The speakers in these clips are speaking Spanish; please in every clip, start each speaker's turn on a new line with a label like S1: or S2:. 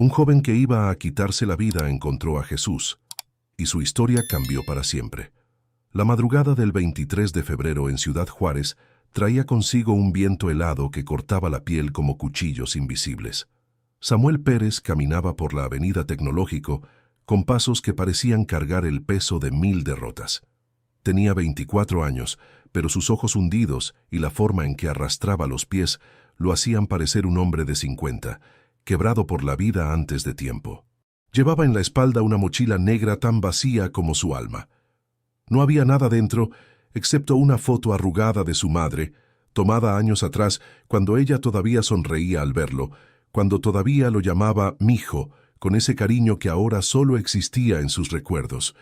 S1: Un joven que iba a quitarse la vida encontró a Jesús, y su historia cambió para siempre. La madrugada del 23 de febrero en Ciudad Juárez traía consigo un viento helado que cortaba la piel como cuchillos invisibles. Samuel Pérez caminaba por la avenida Tecnológico con pasos que parecían cargar el peso de 1000 derrotas. Tenía 24 años, pero sus ojos hundidos y la forma en que arrastraba los pies lo hacían parecer un hombre de 50, quebrado por la vida antes de tiempo. Llevaba en la espalda una mochila negra tan vacía como su alma. No había nada dentro, excepto una foto arrugada de su madre, tomada años atrás cuando ella todavía sonreía al verlo, cuando todavía lo llamaba mijo, con ese cariño que ahora solo existía en sus recuerdos.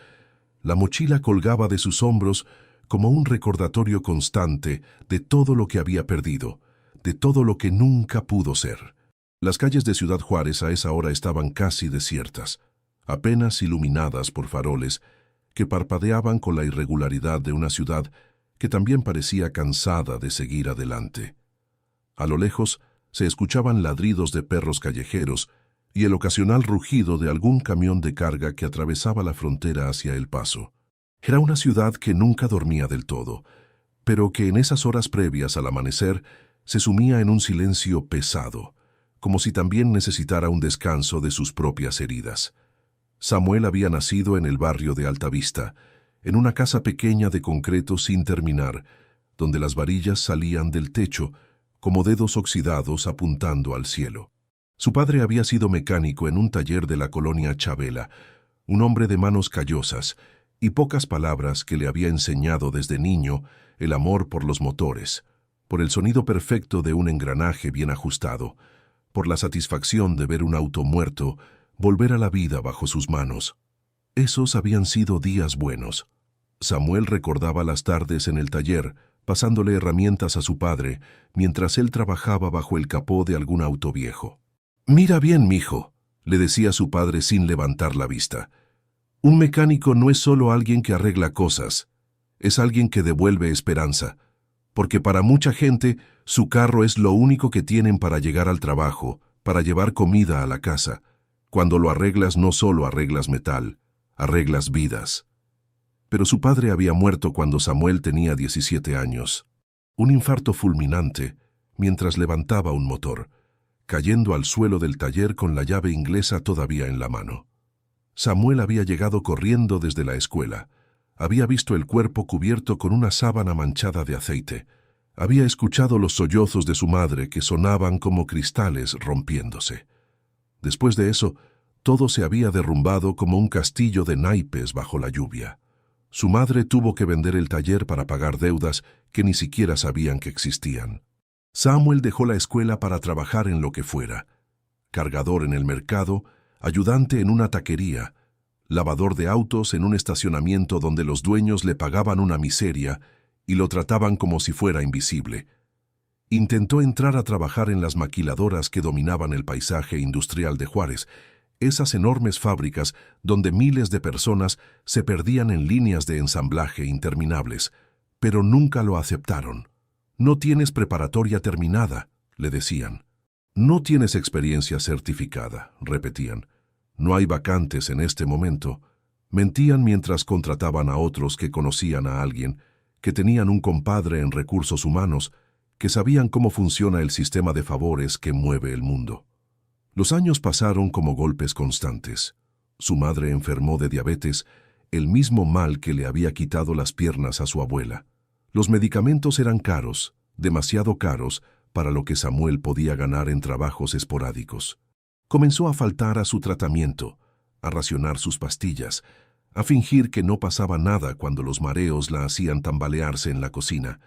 S1: La mochila colgaba de sus hombros como un recordatorio constante de todo lo que había perdido, de todo lo que nunca pudo ser. Las calles de Ciudad Juárez a esa hora estaban casi desiertas, apenas iluminadas por faroles que parpadeaban con la irregularidad de una ciudad que también parecía cansada de seguir adelante. A lo lejos se escuchaban ladridos de perros callejeros y el ocasional rugido de algún camión de carga que atravesaba la frontera hacia El Paso. Era una ciudad que nunca dormía del todo, pero que en esas horas previas al amanecer se sumía en un silencio pesado, como si también necesitara un descanso de sus propias heridas. Samuel había nacido en el barrio de Altavista, en una casa pequeña de concreto sin terminar, donde las varillas salían del techo como dedos oxidados apuntando al cielo. Su padre había sido mecánico en un taller de la colonia Chabela, un hombre de manos callosas y pocas palabras que le había enseñado desde niño el amor por los motores, por el sonido perfecto de un engranaje bien ajustado, por la satisfacción de ver un auto muerto volver a la vida bajo sus manos. Esos habían sido días buenos. Samuel recordaba las tardes en el taller, pasándole herramientas a su padre, mientras él trabajaba bajo el capó de algún auto viejo. «Mira bien, mijo», le decía su padre sin levantar la vista. «Un mecánico no es solo alguien que arregla cosas, es alguien que devuelve esperanza, porque para mucha gente su carro es lo único que tienen para llegar al trabajo, para llevar comida a la casa. Cuando lo arreglas no solo arreglas metal, arreglas vidas». Pero su padre había muerto cuando Samuel tenía 17 años. Un infarto fulminante mientras levantaba un motor, cayendo al suelo del taller con la llave inglesa todavía en la mano. Samuel había llegado corriendo desde la escuela. Había visto el cuerpo cubierto con una sábana manchada de aceite. Había escuchado los sollozos de su madre que sonaban como cristales rompiéndose. Después de eso, todo se había derrumbado como un castillo de naipes bajo la lluvia. Su madre tuvo que vender el taller para pagar deudas que ni siquiera sabían que existían. Samuel dejó la escuela para trabajar en lo que fuera: cargador en el mercado, ayudante en una taquería, lavador de autos en un estacionamiento donde los dueños le pagaban una miseria y lo trataban como si fuera invisible. Intentó entrar a trabajar en las maquiladoras que dominaban el paisaje industrial de Juárez, esas enormes fábricas donde miles de personas se perdían en líneas de ensamblaje interminables, pero nunca lo aceptaron. «No tienes preparatoria terminada», le decían. «No tienes experiencia certificada», repetían. «No hay vacantes en este momento». Mentían mientras contrataban a otros que conocían a alguien, que tenían un compadre en recursos humanos, que sabían cómo funciona el sistema de favores que mueve el mundo. Los años pasaron como golpes constantes. Su madre enfermó de diabetes, el mismo mal que le había quitado las piernas a su abuela. Los medicamentos eran caros, demasiado caros para lo que Samuel podía ganar en trabajos esporádicos. Comenzó a faltar a su tratamiento, a racionar sus pastillas, a fingir que no pasaba nada cuando los mareos la hacían tambalearse en la cocina.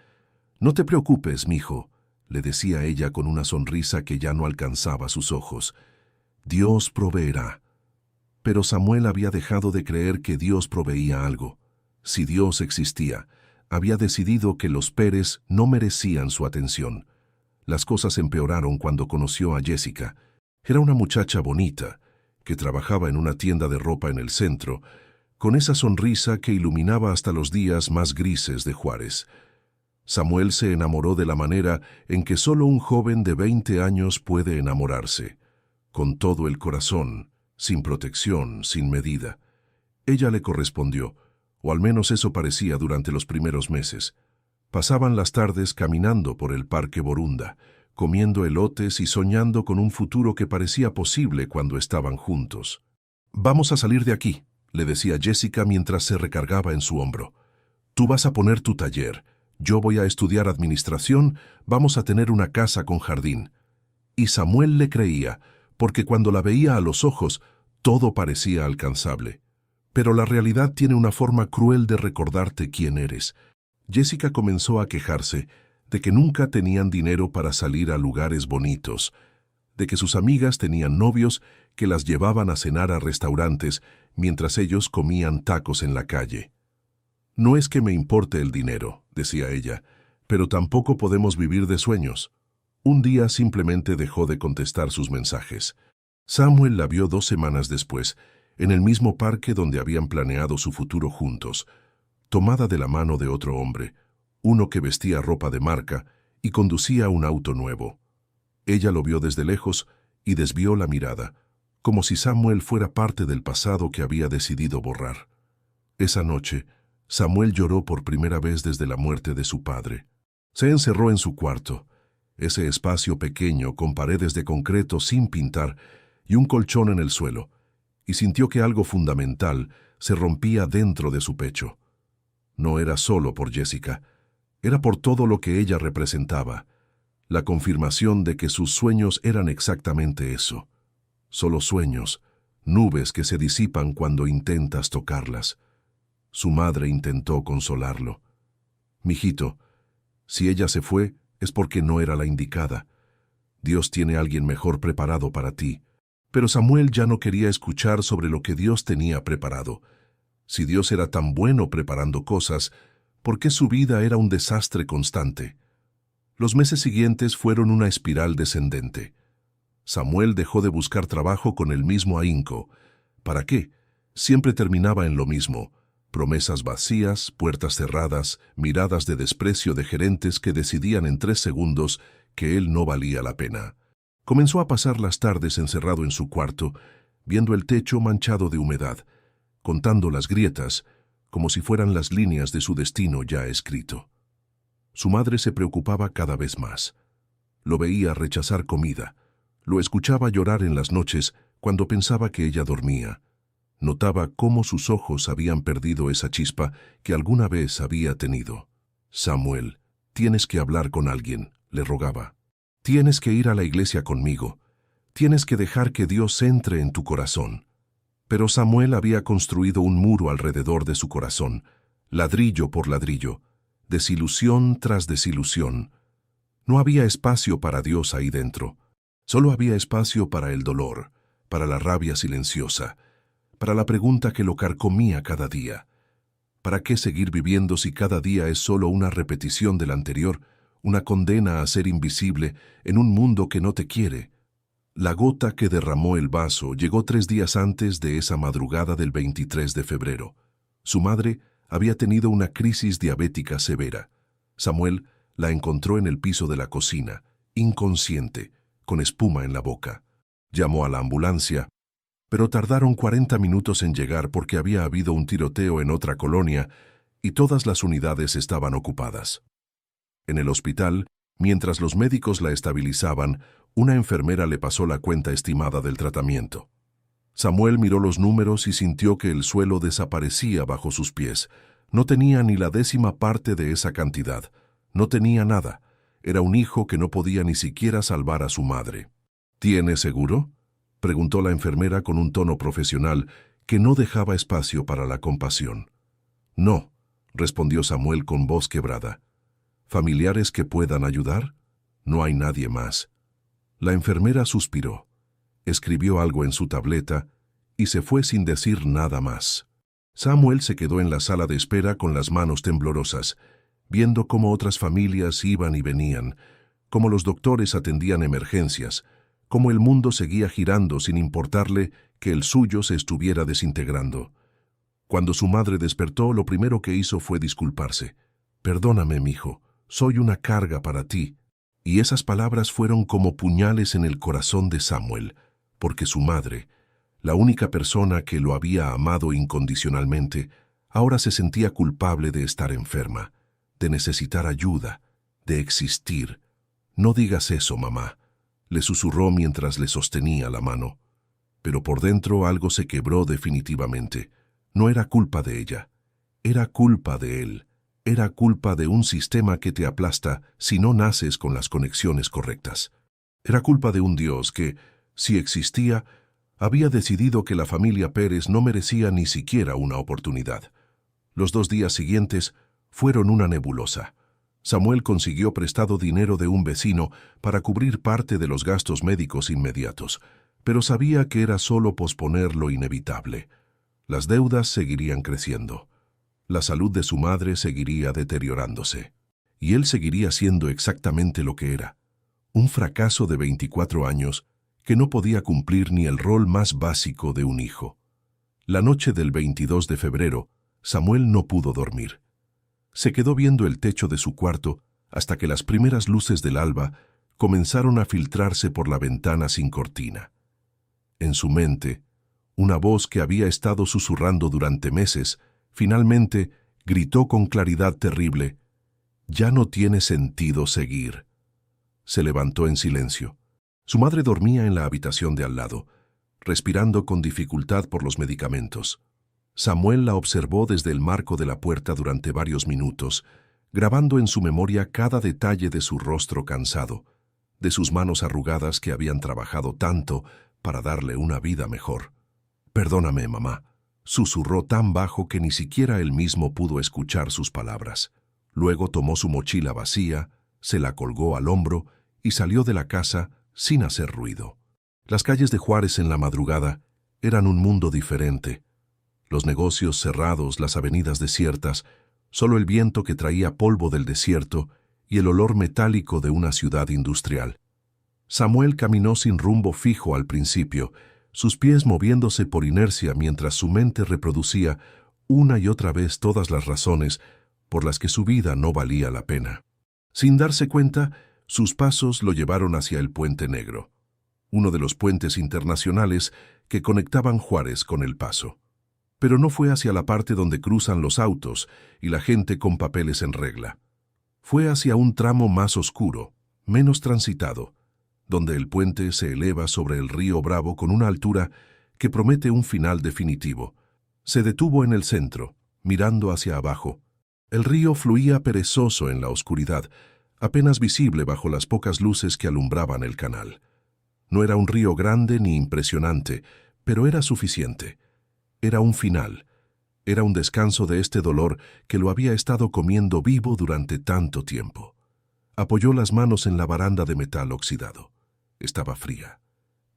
S1: «No te preocupes, mijo», le decía ella con una sonrisa que ya no alcanzaba sus ojos. «Dios proveerá». Pero Samuel había dejado de creer que Dios proveía algo. Si Dios existía, había decidido que los Pérez no merecían su atención. Las cosas empeoraron cuando conoció a Jessica. Era una muchacha bonita, que trabajaba en una tienda de ropa en el centro, con esa sonrisa que iluminaba hasta los días más grises de Juárez. Samuel se enamoró de la manera en que solo un joven de 20 años puede enamorarse, con todo el corazón, sin protección, sin medida. Ella le correspondió, o al menos eso parecía durante los primeros meses. Pasaban las tardes caminando por el Parque Borunda, comiendo elotes y soñando con un futuro que parecía posible cuando estaban juntos. «Vamos a salir de aquí», le decía Jessica mientras se recargaba en su hombro. «Tú vas a poner tu taller, yo voy a estudiar administración, vamos a tener una casa con jardín». Y Samuel le creía, porque cuando la veía a los ojos, todo parecía alcanzable. Pero la realidad tiene una forma cruel de recordarte quién eres. Jessica comenzó a quejarse de que nunca tenían dinero para salir a lugares bonitos, de que sus amigas tenían novios que las llevaban a cenar a restaurantes mientras ellos comían tacos en la calle. «No es que me importe el dinero», decía ella, «pero tampoco podemos vivir de sueños». Un día simplemente dejó de contestar sus mensajes. Samuel la vio 2 semanas después, en el mismo parque donde habían planeado su futuro juntos, tomada de la mano de otro hombre, uno que vestía ropa de marca y conducía un auto nuevo. Ella lo vio desde lejos y desvió la mirada, como si Samuel fuera parte del pasado que había decidido borrar. Esa noche, Samuel lloró por primera vez desde la muerte de su padre. Se encerró en su cuarto, ese espacio pequeño con paredes de concreto sin pintar y un colchón en el suelo, y sintió que algo fundamental se rompía dentro de su pecho. No era solo por Jessica, era por todo lo que ella representaba, la confirmación de que sus sueños eran exactamente eso, solo sueños, nubes que se disipan cuando intentas tocarlas. Su madre intentó consolarlo. «Mijito, si ella se fue, es porque no era la indicada. Dios tiene a alguien mejor preparado para ti». Pero Samuel ya no quería escuchar sobre lo que Dios tenía preparado. Si Dios era tan bueno preparando cosas, ¿por qué su vida era un desastre constante? Los meses siguientes fueron una espiral descendente. Samuel dejó de buscar trabajo con el mismo ahínco. ¿Para qué? Siempre terminaba en lo mismo: promesas vacías, puertas cerradas, miradas de desprecio de gerentes que decidían en 3 segundos que él no valía la pena. Comenzó a pasar las tardes encerrado en su cuarto, viendo el techo manchado de humedad, contando las grietas, como si fueran las líneas de su destino ya escrito. Su madre se preocupaba cada vez más. Lo veía rechazar comida, lo escuchaba llorar en las noches cuando pensaba que ella dormía. Notaba cómo sus ojos habían perdido esa chispa que alguna vez había tenido. «Samuel, tienes que hablar con alguien», le rogaba. «Tienes que ir a la iglesia conmigo. Tienes que dejar que Dios entre en tu corazón». Pero Samuel había construido un muro alrededor de su corazón, ladrillo por ladrillo, desilusión tras desilusión. No había espacio para Dios ahí dentro. Solo había espacio para el dolor, para la rabia silenciosa, para la pregunta que lo carcomía cada día. ¿Para qué seguir viviendo si cada día es solo una repetición del anterior, una condena a ser invisible en un mundo que no te quiere? La gota que derramó el vaso llegó 3 días antes de esa madrugada del 23 de febrero. Su madre había tenido una crisis diabética severa. Samuel la encontró en el piso de la cocina, inconsciente, con espuma en la boca. Llamó a la ambulancia, pero tardaron 40 minutos en llegar porque había habido un tiroteo en otra colonia y todas las unidades estaban ocupadas. En el hospital, mientras los médicos la estabilizaban, una enfermera le pasó la cuenta estimada del tratamiento. Samuel miró los números y sintió que el suelo desaparecía bajo sus pies. No tenía ni la 10ª parte de esa cantidad. No tenía nada. Era un hijo que no podía ni siquiera salvar a su madre. «¿Tiene seguro?», preguntó la enfermera con un tono profesional que no dejaba espacio para la compasión. «No», respondió Samuel con voz quebrada. «¿Familiares que puedan ayudar? No hay nadie más». La enfermera suspiró, escribió algo en su tableta y se fue sin decir nada más. Samuel se quedó en la sala de espera con las manos temblorosas, viendo cómo otras familias iban y venían, cómo los doctores atendían emergencias, cómo el mundo seguía girando sin importarle que el suyo se estuviera desintegrando. Cuando su madre despertó, lo primero que hizo fue disculparse. «Perdóname, mijo, soy una carga para ti». Y esas palabras fueron como puñales en el corazón de Samuel, porque su madre, la única persona que lo había amado incondicionalmente, ahora se sentía culpable de estar enferma, de necesitar ayuda, de existir. «No digas eso, mamá», le susurró mientras le sostenía la mano. Pero por dentro algo se quebró definitivamente. No era culpa de ella. Era culpa de él. Era culpa de un sistema que te aplasta si no naces con las conexiones correctas. Era culpa de un Dios que, si existía, había decidido que la familia Pérez no merecía ni siquiera una oportunidad. Los 2 días siguientes fueron una nebulosa. Samuel consiguió prestado dinero de un vecino para cubrir parte de los gastos médicos inmediatos, pero sabía que era solo posponer lo inevitable. Las deudas seguirían creciendo. La salud de su madre seguiría deteriorándose. Y él seguiría siendo exactamente lo que era: un fracaso de 24 años que no podía cumplir ni el rol más básico de un hijo. La noche del 22 de febrero, Samuel no pudo dormir. Se quedó viendo el techo de su cuarto hasta que las primeras luces del alba comenzaron a filtrarse por la ventana sin cortina. En su mente, una voz que había estado susurrando durante meses, finalmente gritó con claridad terrible: «Ya no tiene sentido seguir». Se levantó en silencio. Su madre dormía en la habitación de al lado, respirando con dificultad por los medicamentos. Samuel la observó desde el marco de la puerta durante varios minutos, grabando en su memoria cada detalle de su rostro cansado, de sus manos arrugadas que habían trabajado tanto para darle una vida mejor. «Perdóname, mamá», susurró tan bajo que ni siquiera él mismo pudo escuchar sus palabras. Luego tomó su mochila vacía, se la colgó al hombro y salió de la casa sin hacer ruido. Las calles de Juárez en la madrugada eran un mundo diferente. Los negocios cerrados, las avenidas desiertas, solo el viento que traía polvo del desierto y el olor metálico de una ciudad industrial. Samuel caminó sin rumbo fijo al principio, sus pies moviéndose por inercia mientras su mente reproducía una y otra vez todas las razones por las que su vida no valía la pena. Sin darse cuenta, sus pasos lo llevaron hacia el Puente Negro, uno de los puentes internacionales que conectaban Juárez con El Paso. Pero no fue hacia la parte donde cruzan los autos y la gente con papeles en regla. Fue hacia un tramo más oscuro, menos transitado, donde el puente se eleva sobre el río Bravo con una altura que promete un final definitivo. Se detuvo en el centro, mirando hacia abajo. El río fluía perezoso en la oscuridad, apenas visible bajo las pocas luces que alumbraban el canal. No era un río grande ni impresionante, pero era suficiente. Era un final. Era un descanso de este dolor que lo había estado comiendo vivo durante tanto tiempo. Apoyó las manos en la baranda de metal oxidado. Estaba fría,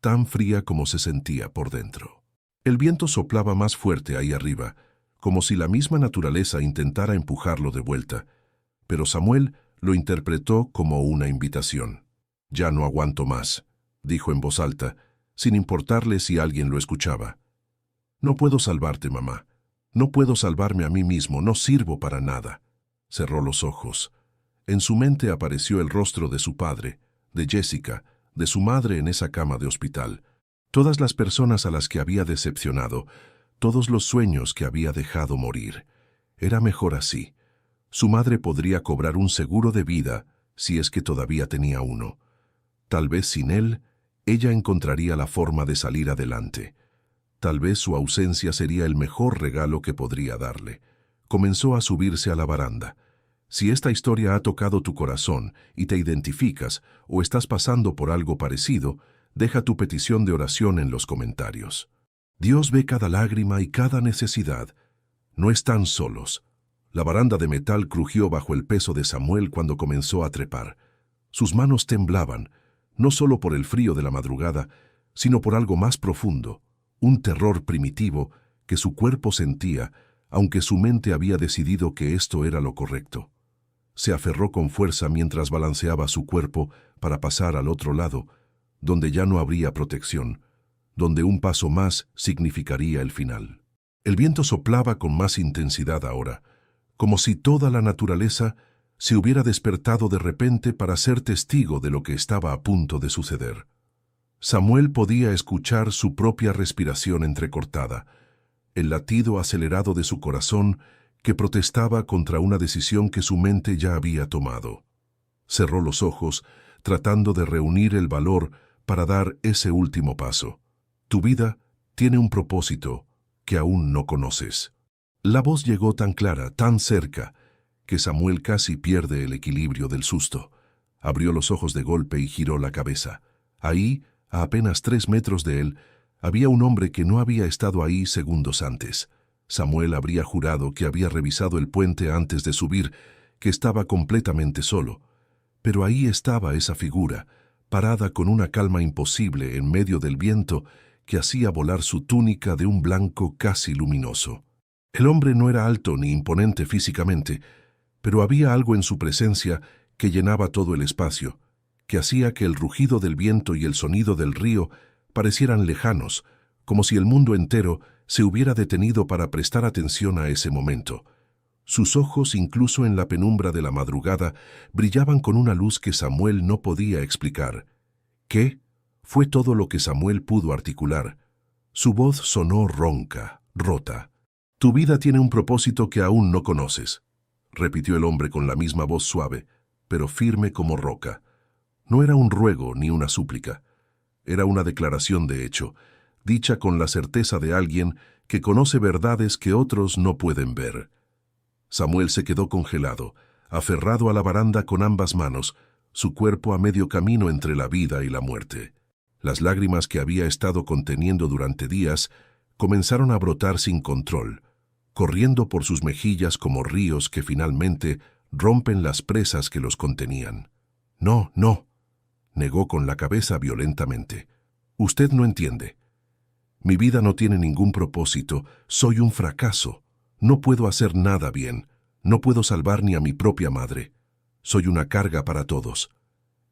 S1: tan fría como se sentía por dentro. El viento soplaba más fuerte ahí arriba, como si la misma naturaleza intentara empujarlo de vuelta, pero Samuel lo interpretó como una invitación. «Ya no aguanto más», dijo en voz alta, sin importarle si alguien lo escuchaba. «No puedo salvarte, mamá. No puedo salvarme a mí mismo, no sirvo para nada». Cerró los ojos. En su mente apareció el rostro de su padre, de Jessica, de su madre en esa cama de hospital, todas las personas a las que había decepcionado, todos los sueños que había dejado morir. Era mejor así. Su madre podría cobrar un seguro de vida si es que todavía tenía uno. Tal vez sin él, ella encontraría la forma de salir adelante. Tal vez su ausencia sería el mejor regalo que podría darle. Comenzó a subirse a la baranda. Si esta historia ha tocado tu corazón y te identificas o estás pasando por algo parecido, deja tu petición de oración en los comentarios. Dios ve cada lágrima y cada necesidad. No están solos. La baranda de metal crujió bajo el peso de Samuel cuando comenzó a trepar. Sus manos temblaban, no solo por el frío de la madrugada, sino por algo más profundo, un terror primitivo que su cuerpo sentía, aunque su mente había decidido que esto era lo correcto. Se aferró con fuerza mientras balanceaba su cuerpo para pasar al otro lado, donde ya no habría protección, donde un paso más significaría el final. El viento soplaba con más intensidad ahora, como si toda la naturaleza se hubiera despertado de repente para ser testigo de lo que estaba a punto de suceder. Samuel podía escuchar su propia respiración entrecortada, el latido acelerado de su corazón que protestaba contra una decisión que su mente ya había tomado. Cerró los ojos, tratando de reunir el valor para dar ese último paso. Tu vida tiene un propósito que aún no conoces. La voz llegó tan clara, tan cerca, que Samuel casi pierde el equilibrio del susto. Abrió los ojos de golpe y giró la cabeza. Ahí, a apenas 3 metros de él, había un hombre que no había estado ahí segundos antes. Samuel habría jurado que había revisado el puente antes de subir, que estaba completamente solo. Pero ahí estaba esa figura, parada con una calma imposible en medio del viento que hacía volar su túnica de un blanco casi luminoso. El hombre no era alto ni imponente físicamente, pero había algo en su presencia que llenaba todo el espacio, que hacía que el rugido del viento y el sonido del río parecieran lejanos, como si el mundo entero se hubiera detenido para prestar atención a ese momento. Sus ojos, incluso en la penumbra de la madrugada, brillaban con una luz que Samuel no podía explicar. ¿Qué? Fue todo lo que Samuel pudo articular. Su voz sonó ronca, rota. Tu vida tiene un propósito que aún no conoces, repitió el hombre con la misma voz suave, pero firme como roca. No era un ruego ni una súplica. Era una declaración de hecho, dicha con la certeza de alguien que conoce verdades que otros no pueden ver. Samuel se quedó congelado, aferrado a la baranda con ambas manos, su cuerpo a medio camino entre la vida y la muerte. Las lágrimas que había estado conteniendo durante días comenzaron a brotar sin control, corriendo por sus mejillas como ríos que finalmente rompen las presas que los contenían. No, no, negó con la cabeza violentamente. Usted no entiende. Mi vida no tiene ningún propósito, soy un fracaso. No puedo hacer nada bien, no puedo salvar ni a mi propia madre. Soy una carga para todos.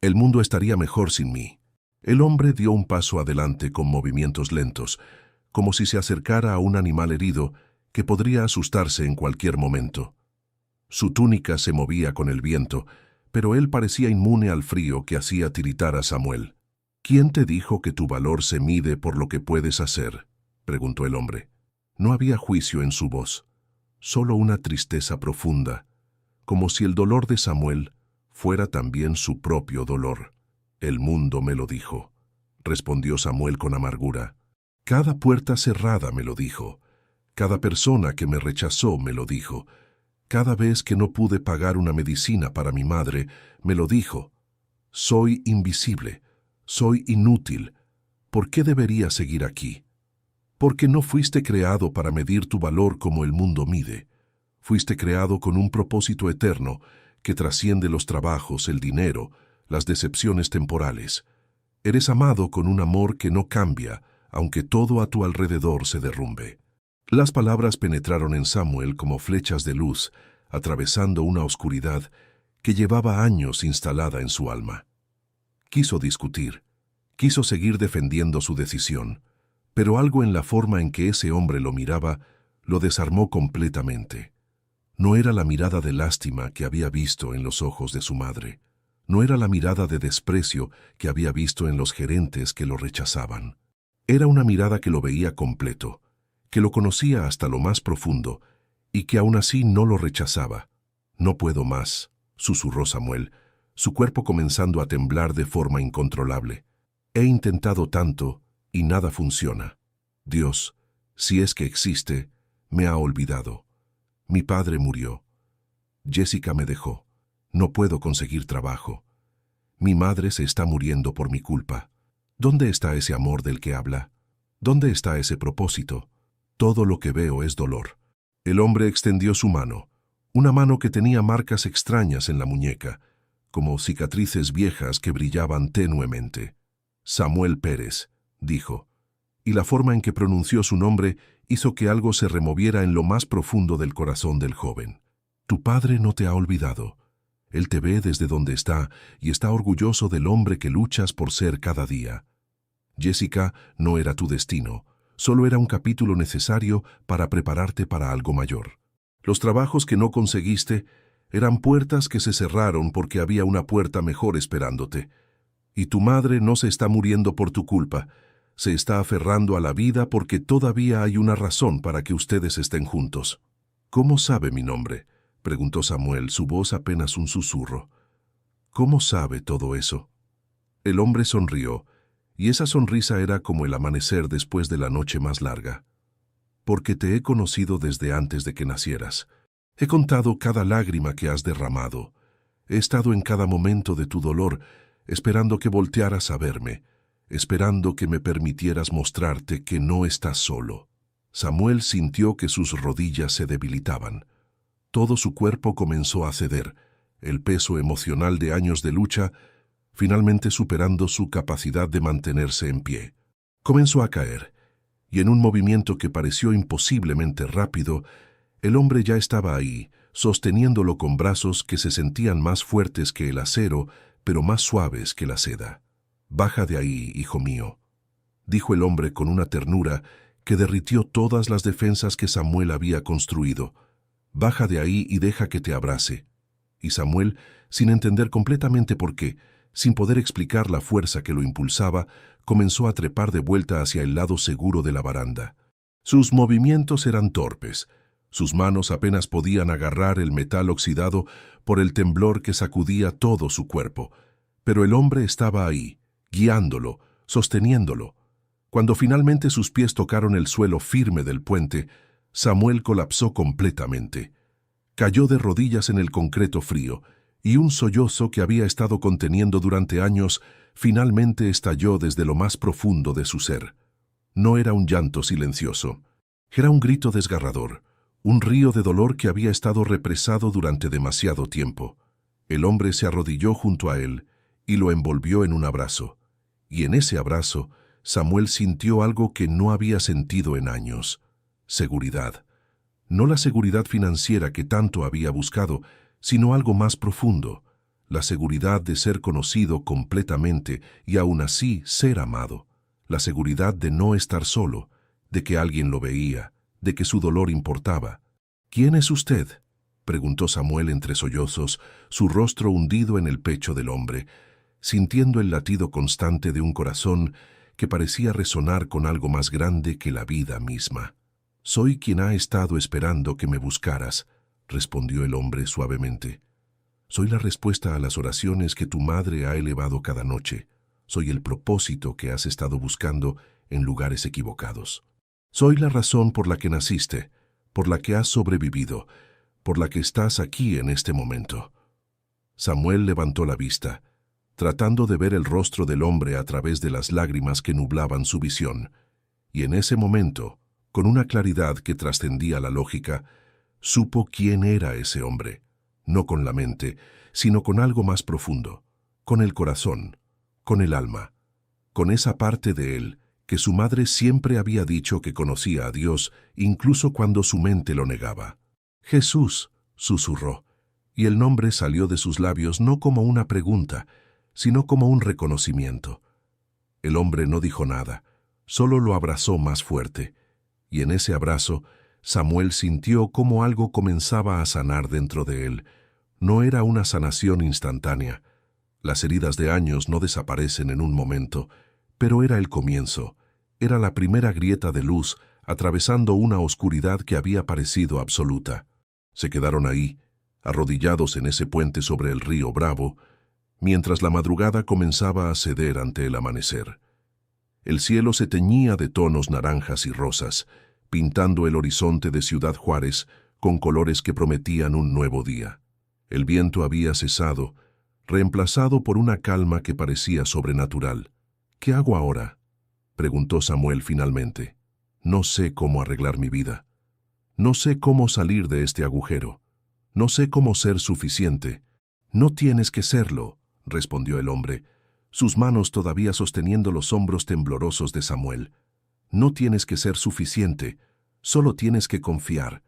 S1: El mundo estaría mejor sin mí. El hombre dio un paso adelante con movimientos lentos, como si se acercara a un animal herido que podría asustarse en cualquier momento. Su túnica se movía con el viento, pero él parecía inmune al frío que hacía tiritar a Samuel. ¿Quién te dijo que tu valor se mide por lo que puedes hacer?, preguntó el hombre. No había juicio en su voz, solo una tristeza profunda, como si el dolor de Samuel fuera también su propio dolor. El mundo me lo dijo, respondió Samuel con amargura. Cada puerta cerrada me lo dijo. Cada persona que me rechazó me lo dijo. Cada vez que no pude pagar una medicina para mi madre, me lo dijo. Soy invisible, soy inútil. ¿Por qué debería seguir aquí? Porque no fuiste creado para medir tu valor como el mundo mide. Fuiste creado con un propósito eterno que trasciende los trabajos, el dinero, las decepciones temporales. Eres amado con un amor que no cambia, aunque todo a tu alrededor se derrumbe. Las palabras penetraron en Samuel como flechas de luz, atravesando una oscuridad que llevaba años instalada en su alma. Quiso discutir, quiso seguir defendiendo su decisión, pero algo en la forma en que ese hombre lo miraba lo desarmó completamente. No era la mirada de lástima que había visto en los ojos de su madre. No era la mirada de desprecio que había visto en los gerentes que lo rechazaban. Era una mirada que lo veía completo, que lo conocía hasta lo más profundo y que aún así no lo rechazaba. No puedo más, susurró Samuel, su cuerpo comenzando a temblar de forma incontrolable. He intentado tanto y nada funciona. Dios, si es que existe, me ha olvidado. Mi padre murió. Jessica me dejó. No puedo conseguir trabajo. Mi madre se está muriendo por mi culpa. ¿Dónde está ese amor del que habla? ¿Dónde está ese propósito? Todo lo que veo es dolor. El hombre extendió su mano, una mano que tenía marcas extrañas en la muñeca, como cicatrices viejas que brillaban tenuemente. Samuel Pérez, dijo, y la forma en que pronunció su nombre hizo que algo se removiera en lo más profundo del corazón del joven. Tu padre no te ha olvidado. Él te ve desde donde está y está orgulloso del hombre que luchas por ser cada día. Jessica no era tu destino, solo era un capítulo necesario para prepararte para algo mayor. Los trabajos que no conseguiste eran puertas que se cerraron porque había una puerta mejor esperándote. Y tu madre no se está muriendo por tu culpa, se está aferrando a la vida porque todavía hay una razón para que ustedes estén juntos. ¿Cómo sabe mi nombre?, preguntó Samuel, su voz apenas un susurro. ¿Cómo sabe todo eso? El hombre sonrió, y esa sonrisa era como el amanecer después de la noche más larga. Porque te he conocido desde antes de que nacieras. He contado cada lágrima que has derramado. He estado en cada momento de tu dolor, esperando que voltearas a verme, esperando que me permitieras mostrarte que no estás solo. Samuel sintió que sus rodillas se debilitaban. Todo su cuerpo comenzó a ceder, el peso emocional de años de lucha, finalmente superando su capacidad de mantenerse en pie. Comenzó a caer, y en un movimiento que pareció imposiblemente rápido, el hombre ya estaba ahí, sosteniéndolo con brazos que se sentían más fuertes que el acero, pero más suaves que la seda. «Baja de ahí, hijo mío», dijo el hombre con una ternura que derritió todas las defensas que Samuel había construido. «Baja de ahí y deja que te abrace». Y Samuel, sin entender completamente por qué, sin poder explicar la fuerza que lo impulsaba, comenzó a trepar de vuelta hacia el lado seguro de la baranda. Sus movimientos eran torpes. Sus manos apenas podían agarrar el metal oxidado por el temblor que sacudía todo su cuerpo. Pero el hombre estaba ahí, guiándolo, sosteniéndolo. Cuando finalmente sus pies tocaron el suelo firme del puente, Samuel colapsó completamente. Cayó de rodillas en el concreto frío, y un sollozo que había estado conteniendo durante años finalmente estalló desde lo más profundo de su ser. No era un llanto silencioso, era un grito desgarrador, un río de dolor que había estado represado durante demasiado tiempo. El hombre se arrodilló junto a él y lo envolvió en un abrazo, y en ese abrazo Samuel sintió algo que no había sentido en años: seguridad. No la seguridad financiera que tanto había buscado, sino algo más profundo, la seguridad de ser conocido completamente y aún así ser amado, la seguridad de no estar solo, de que alguien lo veía, de que su dolor importaba. «¿Quién es usted?», preguntó Samuel entre sollozos, su rostro hundido en el pecho del hombre, sintiendo el latido constante de un corazón que parecía resonar con algo más grande que la vida misma. «Soy quien ha estado esperando que me buscaras», respondió el hombre suavemente. «Soy la respuesta a las oraciones que tu madre ha elevado cada noche. Soy el propósito que has estado buscando en lugares equivocados. Soy la razón por la que naciste, por la que has sobrevivido, por la que estás aquí en este momento». Samuel levantó la vista, tratando de ver el rostro del hombre a través de las lágrimas que nublaban su visión, y en ese momento, con una claridad que trascendía la lógica, supo quién era ese hombre, no con la mente, sino con algo más profundo, con el corazón, con el alma, con esa parte de él que su madre siempre había dicho que conocía a Dios, incluso cuando su mente lo negaba. «Jesús», susurró, y el nombre salió de sus labios no como una pregunta, sino como un reconocimiento. El hombre no dijo nada, solo lo abrazó más fuerte, y en ese abrazo Samuel sintió cómo algo comenzaba a sanar dentro de él. No era una sanación instantánea. Las heridas de años no desaparecen en un momento, pero era el comienzo. Era la primera grieta de luz atravesando una oscuridad que había parecido absoluta. Se quedaron ahí, arrodillados en ese puente sobre el río Bravo, mientras la madrugada comenzaba a ceder ante el amanecer. El cielo se teñía de tonos naranjas y rosas, pintando el horizonte de Ciudad Juárez con colores que prometían un nuevo día. El viento había cesado, reemplazado por una calma que parecía sobrenatural. «¿Qué hago ahora?», preguntó Samuel finalmente. «No sé cómo arreglar mi vida. No sé cómo salir de este agujero. No sé cómo ser suficiente». «No tienes que serlo», respondió el hombre, sus manos todavía sosteniendo los hombros temblorosos de Samuel. «No tienes que ser suficiente, solo tienes que confiar,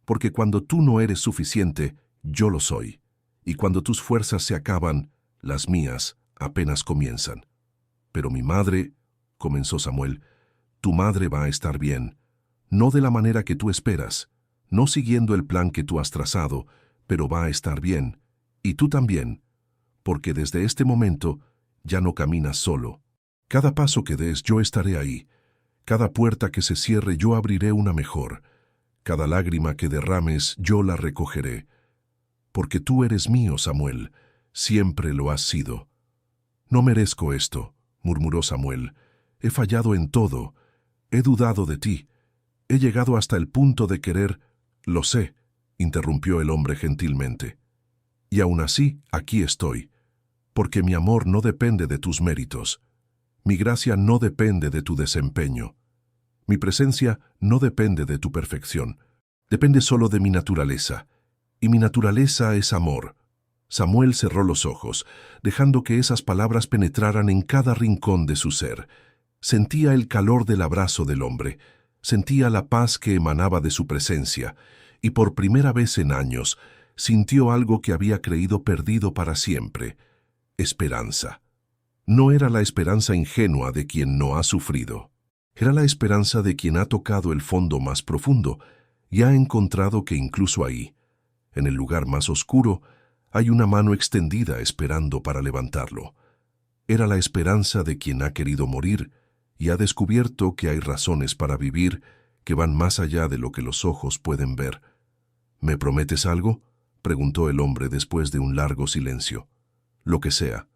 S1: porque cuando tú no eres suficiente, yo lo soy, y cuando tus fuerzas se acaban, las mías apenas comienzan». «Pero mi madre», comenzó Samuel, «tu madre va a estar bien, no de la manera que tú esperas, no siguiendo el plan que tú has trazado, pero va a estar bien, y tú también, porque desde este momento ya no caminas solo. Cada paso que des, yo estaré ahí. Cada puerta que se cierre, yo abriré una mejor. Cada lágrima que derrames, yo la recogeré. Porque tú eres mío, Samuel, siempre lo has sido. No merezco esto, murmuró Samuel. He fallado en todo. He dudado de ti. He llegado hasta el punto de querer... Lo sé, interrumpió el hombre gentilmente. Y aún así, aquí estoy. Porque mi amor no depende de tus méritos. Mi gracia no depende de tu desempeño. Mi presencia no depende de tu perfección. Depende solo de mi naturaleza. Y mi naturaleza es amor. Samuel cerró los ojos, dejando que esas palabras penetraran en cada rincón de su ser. Sentía el calor del abrazo del hombre, sentía la paz que emanaba de su presencia, y por primera vez en años sintió algo que había creído perdido para siempre: esperanza. No era la esperanza ingenua de quien no ha sufrido. Era la esperanza de quien ha tocado el fondo más profundo y ha encontrado que incluso ahí, en el lugar más oscuro, hay una mano extendida esperando para levantarlo. Era la esperanza de quien ha querido morir y ha descubierto que hay razones para vivir que van más allá de lo que los ojos pueden ver. ¿Me prometes algo?, preguntó el hombre después de un largo silencio. Lo que sea,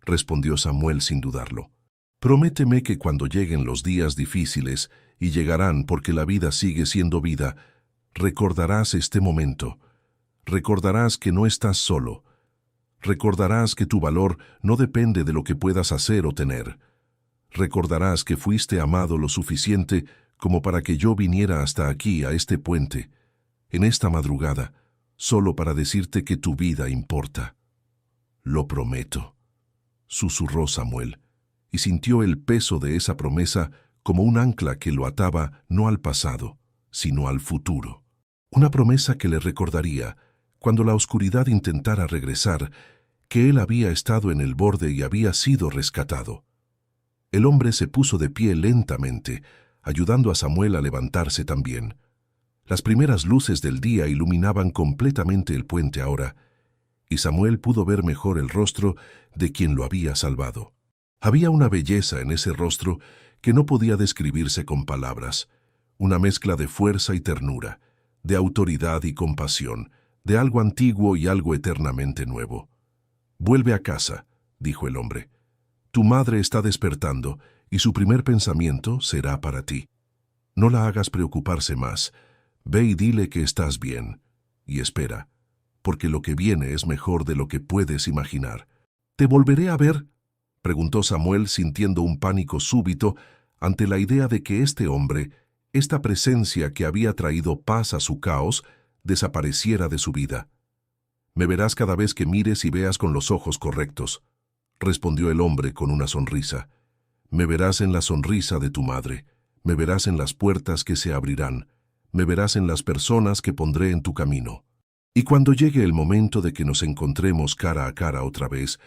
S1: respondió Samuel sin dudarlo. Prométeme que cuando lleguen los días difíciles, y llegarán porque la vida sigue siendo vida, recordarás este momento. Recordarás que no estás solo. Recordarás que tu valor no depende de lo que puedas hacer o tener. Recordarás que fuiste amado lo suficiente como para que yo viniera hasta aquí, a este puente, en esta madrugada, solo para decirte que tu vida importa. Lo prometo, susurró Samuel, y sintió el peso de esa promesa como un ancla que lo ataba no al pasado, sino al futuro. Una promesa que le recordaría, cuando la oscuridad intentara regresar, que él había estado en el borde y había sido rescatado. El hombre se puso de pie lentamente, ayudando a Samuel a levantarse también. Las primeras luces del día iluminaban completamente el puente ahora, y Samuel pudo ver mejor el rostro de quien lo había salvado. Había una belleza en ese rostro que no podía describirse con palabras, una mezcla de fuerza y ternura, de autoridad y compasión, de algo antiguo y algo eternamente nuevo. «Vuelve a casa», dijo el hombre. «Tu madre está despertando y su primer pensamiento será para ti. No la hagas preocuparse más. Ve y dile que estás bien. Y espera, porque lo que viene es mejor de lo que puedes imaginar». «¿Te volveré a ver?», preguntó Samuel, sintiendo un pánico súbito ante la idea de que este hombre, esta presencia que había traído paz a su caos, desapareciera de su vida. «Me verás cada vez que mires y veas con los ojos correctos», respondió el hombre con una sonrisa. «Me verás en la sonrisa de tu madre, me verás en las puertas que se abrirán, me verás en las personas que pondré en tu camino. Y cuando llegue el momento de que nos encontremos cara a cara otra vez,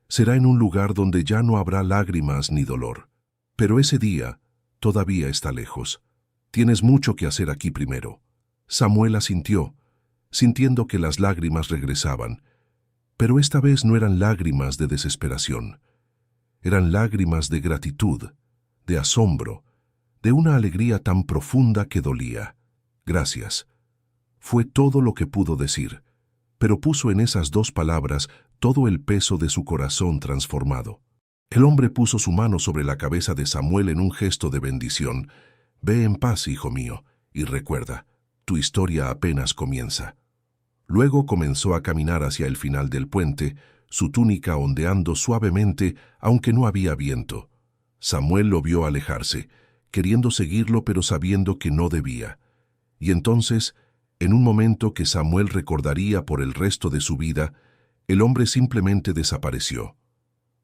S1: será en un lugar donde ya no habrá lágrimas ni dolor. Pero ese día todavía está lejos. Tienes mucho que hacer aquí primero». Samuel asintió, sintiendo que las lágrimas regresaban, pero esta vez no eran lágrimas de desesperación. Eran lágrimas de gratitud, de asombro, de una alegría tan profunda que dolía. «Gracias». Fue todo lo que pudo decir, pero puso en esas dos palabras todo el peso de su corazón transformado. El hombre puso su mano sobre la cabeza de Samuel en un gesto de bendición. «Ve en paz, hijo mío, y recuerda, tu historia apenas comienza». Luego comenzó a caminar hacia el final del puente, su túnica ondeando suavemente, aunque no había viento. Samuel lo vio alejarse, queriendo seguirlo pero sabiendo que no debía. Y entonces, en un momento que Samuel recordaría por el resto de su vida, el hombre simplemente desapareció.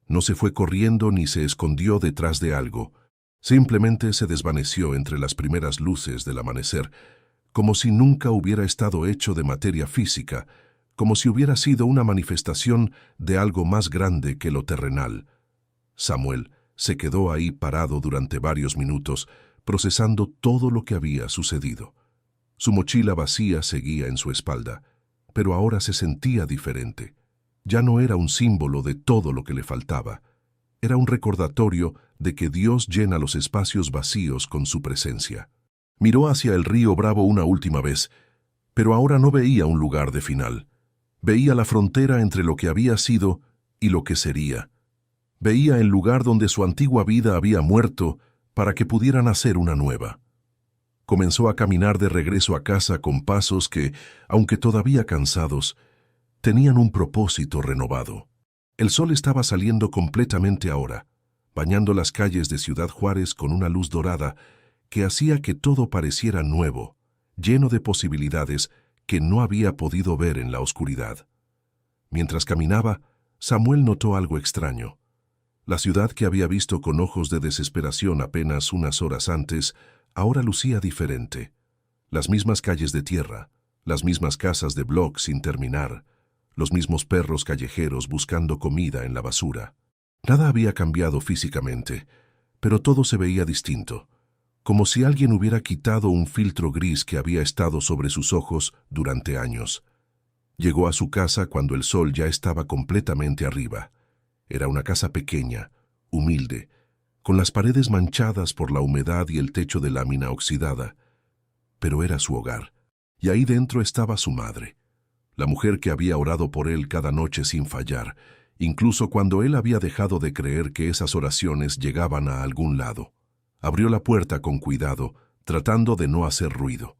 S1: No se fue corriendo ni se escondió detrás de algo. Simplemente se desvaneció entre las primeras luces del amanecer, como si nunca hubiera estado hecho de materia física, como si hubiera sido una manifestación de algo más grande que lo terrenal. Samuel se quedó ahí parado durante varios minutos, procesando todo lo que había sucedido. Su mochila vacía seguía en su espalda, pero ahora se sentía diferente. Ya no era un símbolo de todo lo que le faltaba. Era un recordatorio de que Dios llena los espacios vacíos con su presencia. Miró hacia el río Bravo una última vez, pero ahora no veía un lugar de final. Veía la frontera entre lo que había sido y lo que sería. Veía el lugar donde su antigua vida había muerto para que pudiera nacer una nueva. Comenzó a caminar de regreso a casa con pasos que, aunque todavía cansados, tenían un propósito renovado. El sol estaba saliendo completamente ahora, bañando las calles de Ciudad Juárez con una luz dorada que hacía que todo pareciera nuevo, lleno de posibilidades que no había podido ver en la oscuridad. Mientras caminaba, Samuel notó algo extraño. La ciudad que había visto con ojos de desesperación apenas unas horas antes, ahora lucía diferente. Las mismas calles de tierra, las mismas casas de bloc sin terminar, los mismos perros callejeros buscando comida en la basura. Nada había cambiado físicamente, pero todo se veía distinto, como si alguien hubiera quitado un filtro gris que había estado sobre sus ojos durante años. Llegó a su casa cuando el sol ya estaba completamente arriba. Era una casa pequeña, humilde, con las paredes manchadas por la humedad y el techo de lámina oxidada. Pero era su hogar, y ahí dentro estaba su madre, la mujer que había orado por él cada noche sin fallar, incluso cuando él había dejado de creer que esas oraciones llegaban a algún lado. Abrió la puerta con cuidado, tratando de no hacer ruido.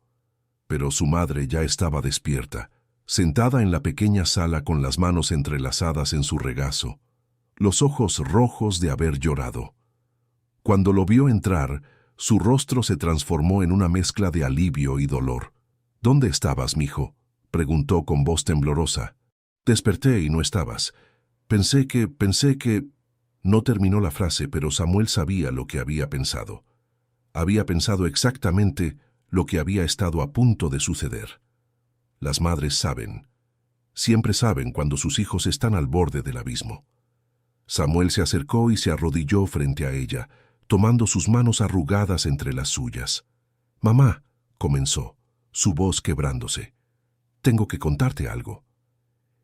S1: Pero su madre ya estaba despierta, sentada en la pequeña sala con las manos entrelazadas en su regazo, los ojos rojos de haber llorado. Cuando lo vio entrar, su rostro se transformó en una mezcla de alivio y dolor. «¿Dónde estabas, mijo?», preguntó con voz temblorosa. «Desperté y no estabas. Pensé que...» No terminó la frase, pero Samuel sabía lo que había pensado. Había pensado exactamente lo que había estado a punto de suceder. Las madres saben. Siempre saben cuando sus hijos están al borde del abismo. Samuel se acercó y se arrodilló frente a ella, tomando sus manos arrugadas entre las suyas. «Mamá», comenzó, su voz quebrándose, «tengo que contarte algo».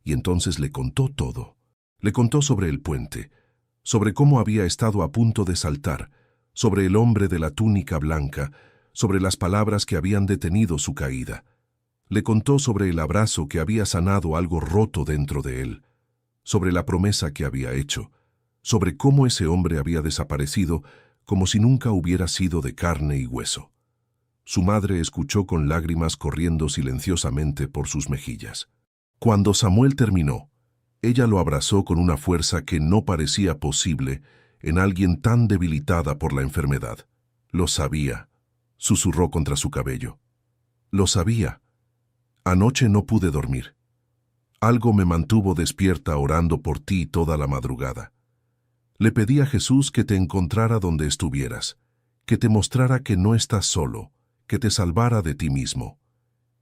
S1: Y entonces le contó todo. Le contó sobre el puente, sobre cómo había estado a punto de saltar, sobre el hombre de la túnica blanca, sobre las palabras que habían detenido su caída. Le contó sobre el abrazo que había sanado algo roto dentro de él, sobre la promesa que había hecho, sobre cómo ese hombre había desaparecido como si nunca hubiera sido de carne y hueso. Su madre escuchó con lágrimas corriendo silenciosamente por sus mejillas. Cuando Samuel terminó, ella lo abrazó con una fuerza que no parecía posible en alguien tan debilitada por la enfermedad. «Lo sabía», susurró contra su cabello. «Lo sabía. Anoche no pude dormir. Algo me mantuvo despierta orando por ti toda la madrugada. Le pedí a Jesús que te encontrara donde estuvieras, que te mostrara que no estás solo, que te salvara de ti mismo.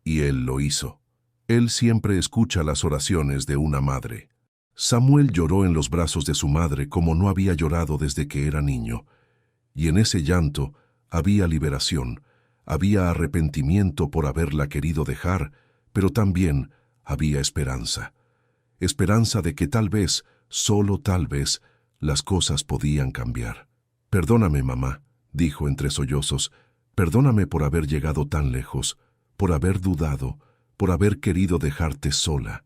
S1: Y Él lo hizo. Él siempre escucha las oraciones de una madre». Samuel lloró en los brazos de su madre como no había llorado desde que era niño, y en ese llanto había liberación, había arrepentimiento por haberla querido dejar, pero también había esperanza. Esperanza de que tal vez, solo tal vez, las cosas podían cambiar. «Perdóname, mamá», dijo entre sollozos, «perdóname por haber llegado tan lejos, por haber dudado, por haber querido dejarte sola».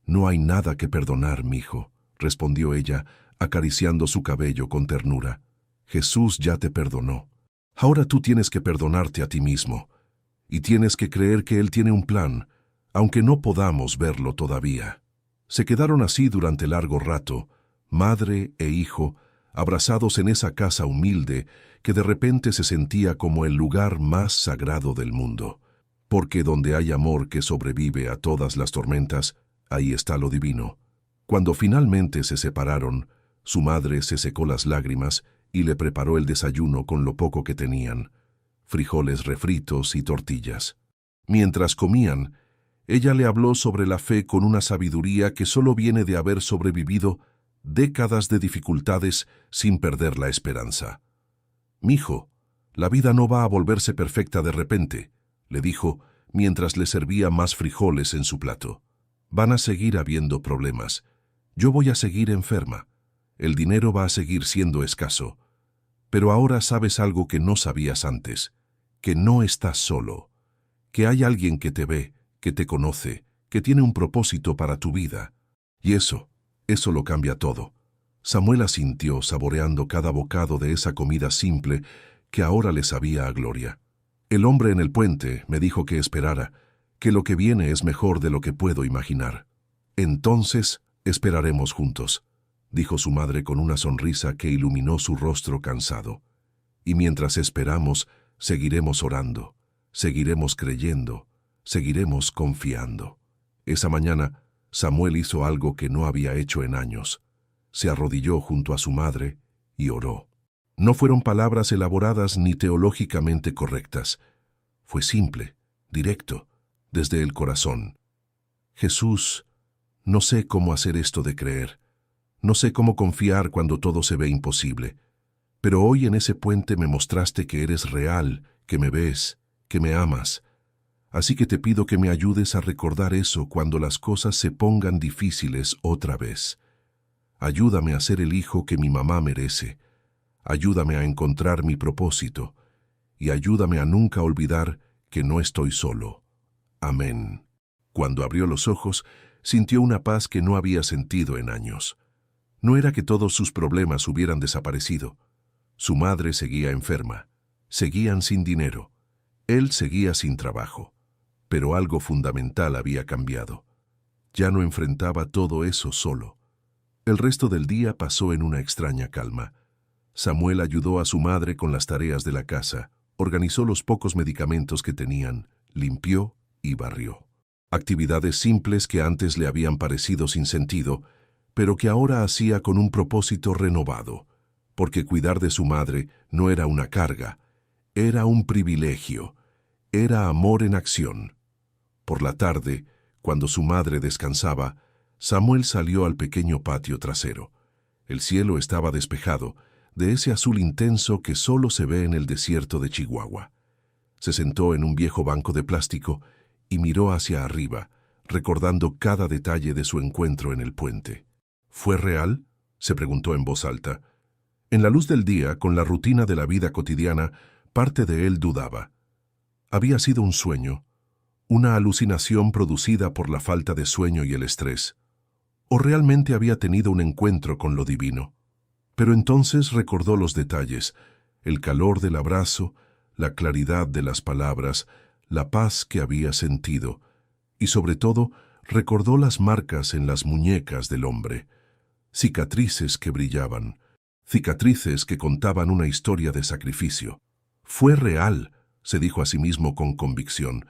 S1: «No hay nada que perdonar, mijo», respondió ella, acariciando su cabello con ternura. «Jesús ya te perdonó. Ahora tú tienes que perdonarte a ti mismo, y tienes que creer que Él tiene un plan, aunque no podamos verlo todavía». Se quedaron así durante largo rato, madre e hijo, abrazados en esa casa humilde que de repente se sentía como el lugar más sagrado del mundo. Porque donde hay amor que sobrevive a todas las tormentas, ahí está lo divino. Cuando finalmente se separaron, su madre se secó las lágrimas y le preparó el desayuno con lo poco que tenían, frijoles refritos y tortillas. Mientras comían, ella le habló sobre la fe con una sabiduría que solo viene de haber sobrevivido décadas de dificultades sin perder la esperanza. «Mijo, la vida no va a volverse perfecta de repente», le dijo mientras le servía más frijoles en su plato. «Van a seguir habiendo problemas. Yo voy a seguir enferma. El dinero va a seguir siendo escaso. Pero ahora sabes algo que no sabías antes, que no estás solo, que hay alguien que te ve, que te conoce, que tiene un propósito para tu vida. Y eso lo cambia todo. Samuel asintió, saboreando cada bocado de esa comida simple que ahora le sabía a gloria. El hombre en el puente me dijo que esperara, que lo que viene es mejor de lo que puedo imaginar. Entonces esperaremos juntos, dijo su madre con una sonrisa que iluminó su rostro cansado. Y mientras esperamos, seguiremos orando, seguiremos creyendo, seguiremos confiando. Esa mañana, Samuel hizo algo que no había hecho en años. Se arrodilló junto a su madre y oró. No fueron palabras elaboradas ni teológicamente correctas. Fue simple, directo, desde el corazón. Jesús, no sé cómo hacer esto de creer. No sé cómo confiar cuando todo se ve imposible. Pero hoy en ese puente me mostraste que eres real, que me ves, que me amas. Así que te pido que me ayudes a recordar eso cuando las cosas se pongan difíciles otra vez. Ayúdame a ser el hijo que mi mamá merece. Ayúdame a encontrar mi propósito. Y ayúdame a nunca olvidar que no estoy solo. Amén. Cuando abrió los ojos, sintió una paz que no había sentido en años. No era que todos sus problemas hubieran desaparecido. Su madre seguía enferma. Seguían sin dinero. Él seguía sin trabajo. Pero algo fundamental había cambiado. Ya no enfrentaba todo eso solo. El resto del día pasó en una extraña calma. Samuel ayudó a su madre con las tareas de la casa, organizó los pocos medicamentos que tenían, limpió y barrió. Actividades simples que antes le habían parecido sin sentido, pero que ahora hacía con un propósito renovado, porque cuidar de su madre no era una carga, era un privilegio, era amor en acción. Por la tarde, cuando su madre descansaba, Samuel salió al pequeño patio trasero. El cielo estaba despejado, de ese azul intenso que solo se ve en el desierto de Chihuahua. Se sentó en un viejo banco de plástico y miró hacia arriba, recordando cada detalle de su encuentro en el puente. ¿Fue real?, se preguntó en voz alta. En la luz del día, con la rutina de la vida cotidiana, parte de él dudaba. Había sido un sueño, una alucinación producida por la falta de sueño y el estrés, o realmente había tenido un encuentro con lo divino. Pero entonces recordó los detalles, el calor del abrazo, la claridad de las palabras, la paz que había sentido, y sobre todo recordó las marcas en las muñecas del hombre, cicatrices que brillaban, cicatrices que contaban una historia de sacrificio. Fue real, se dijo a sí mismo con convicción.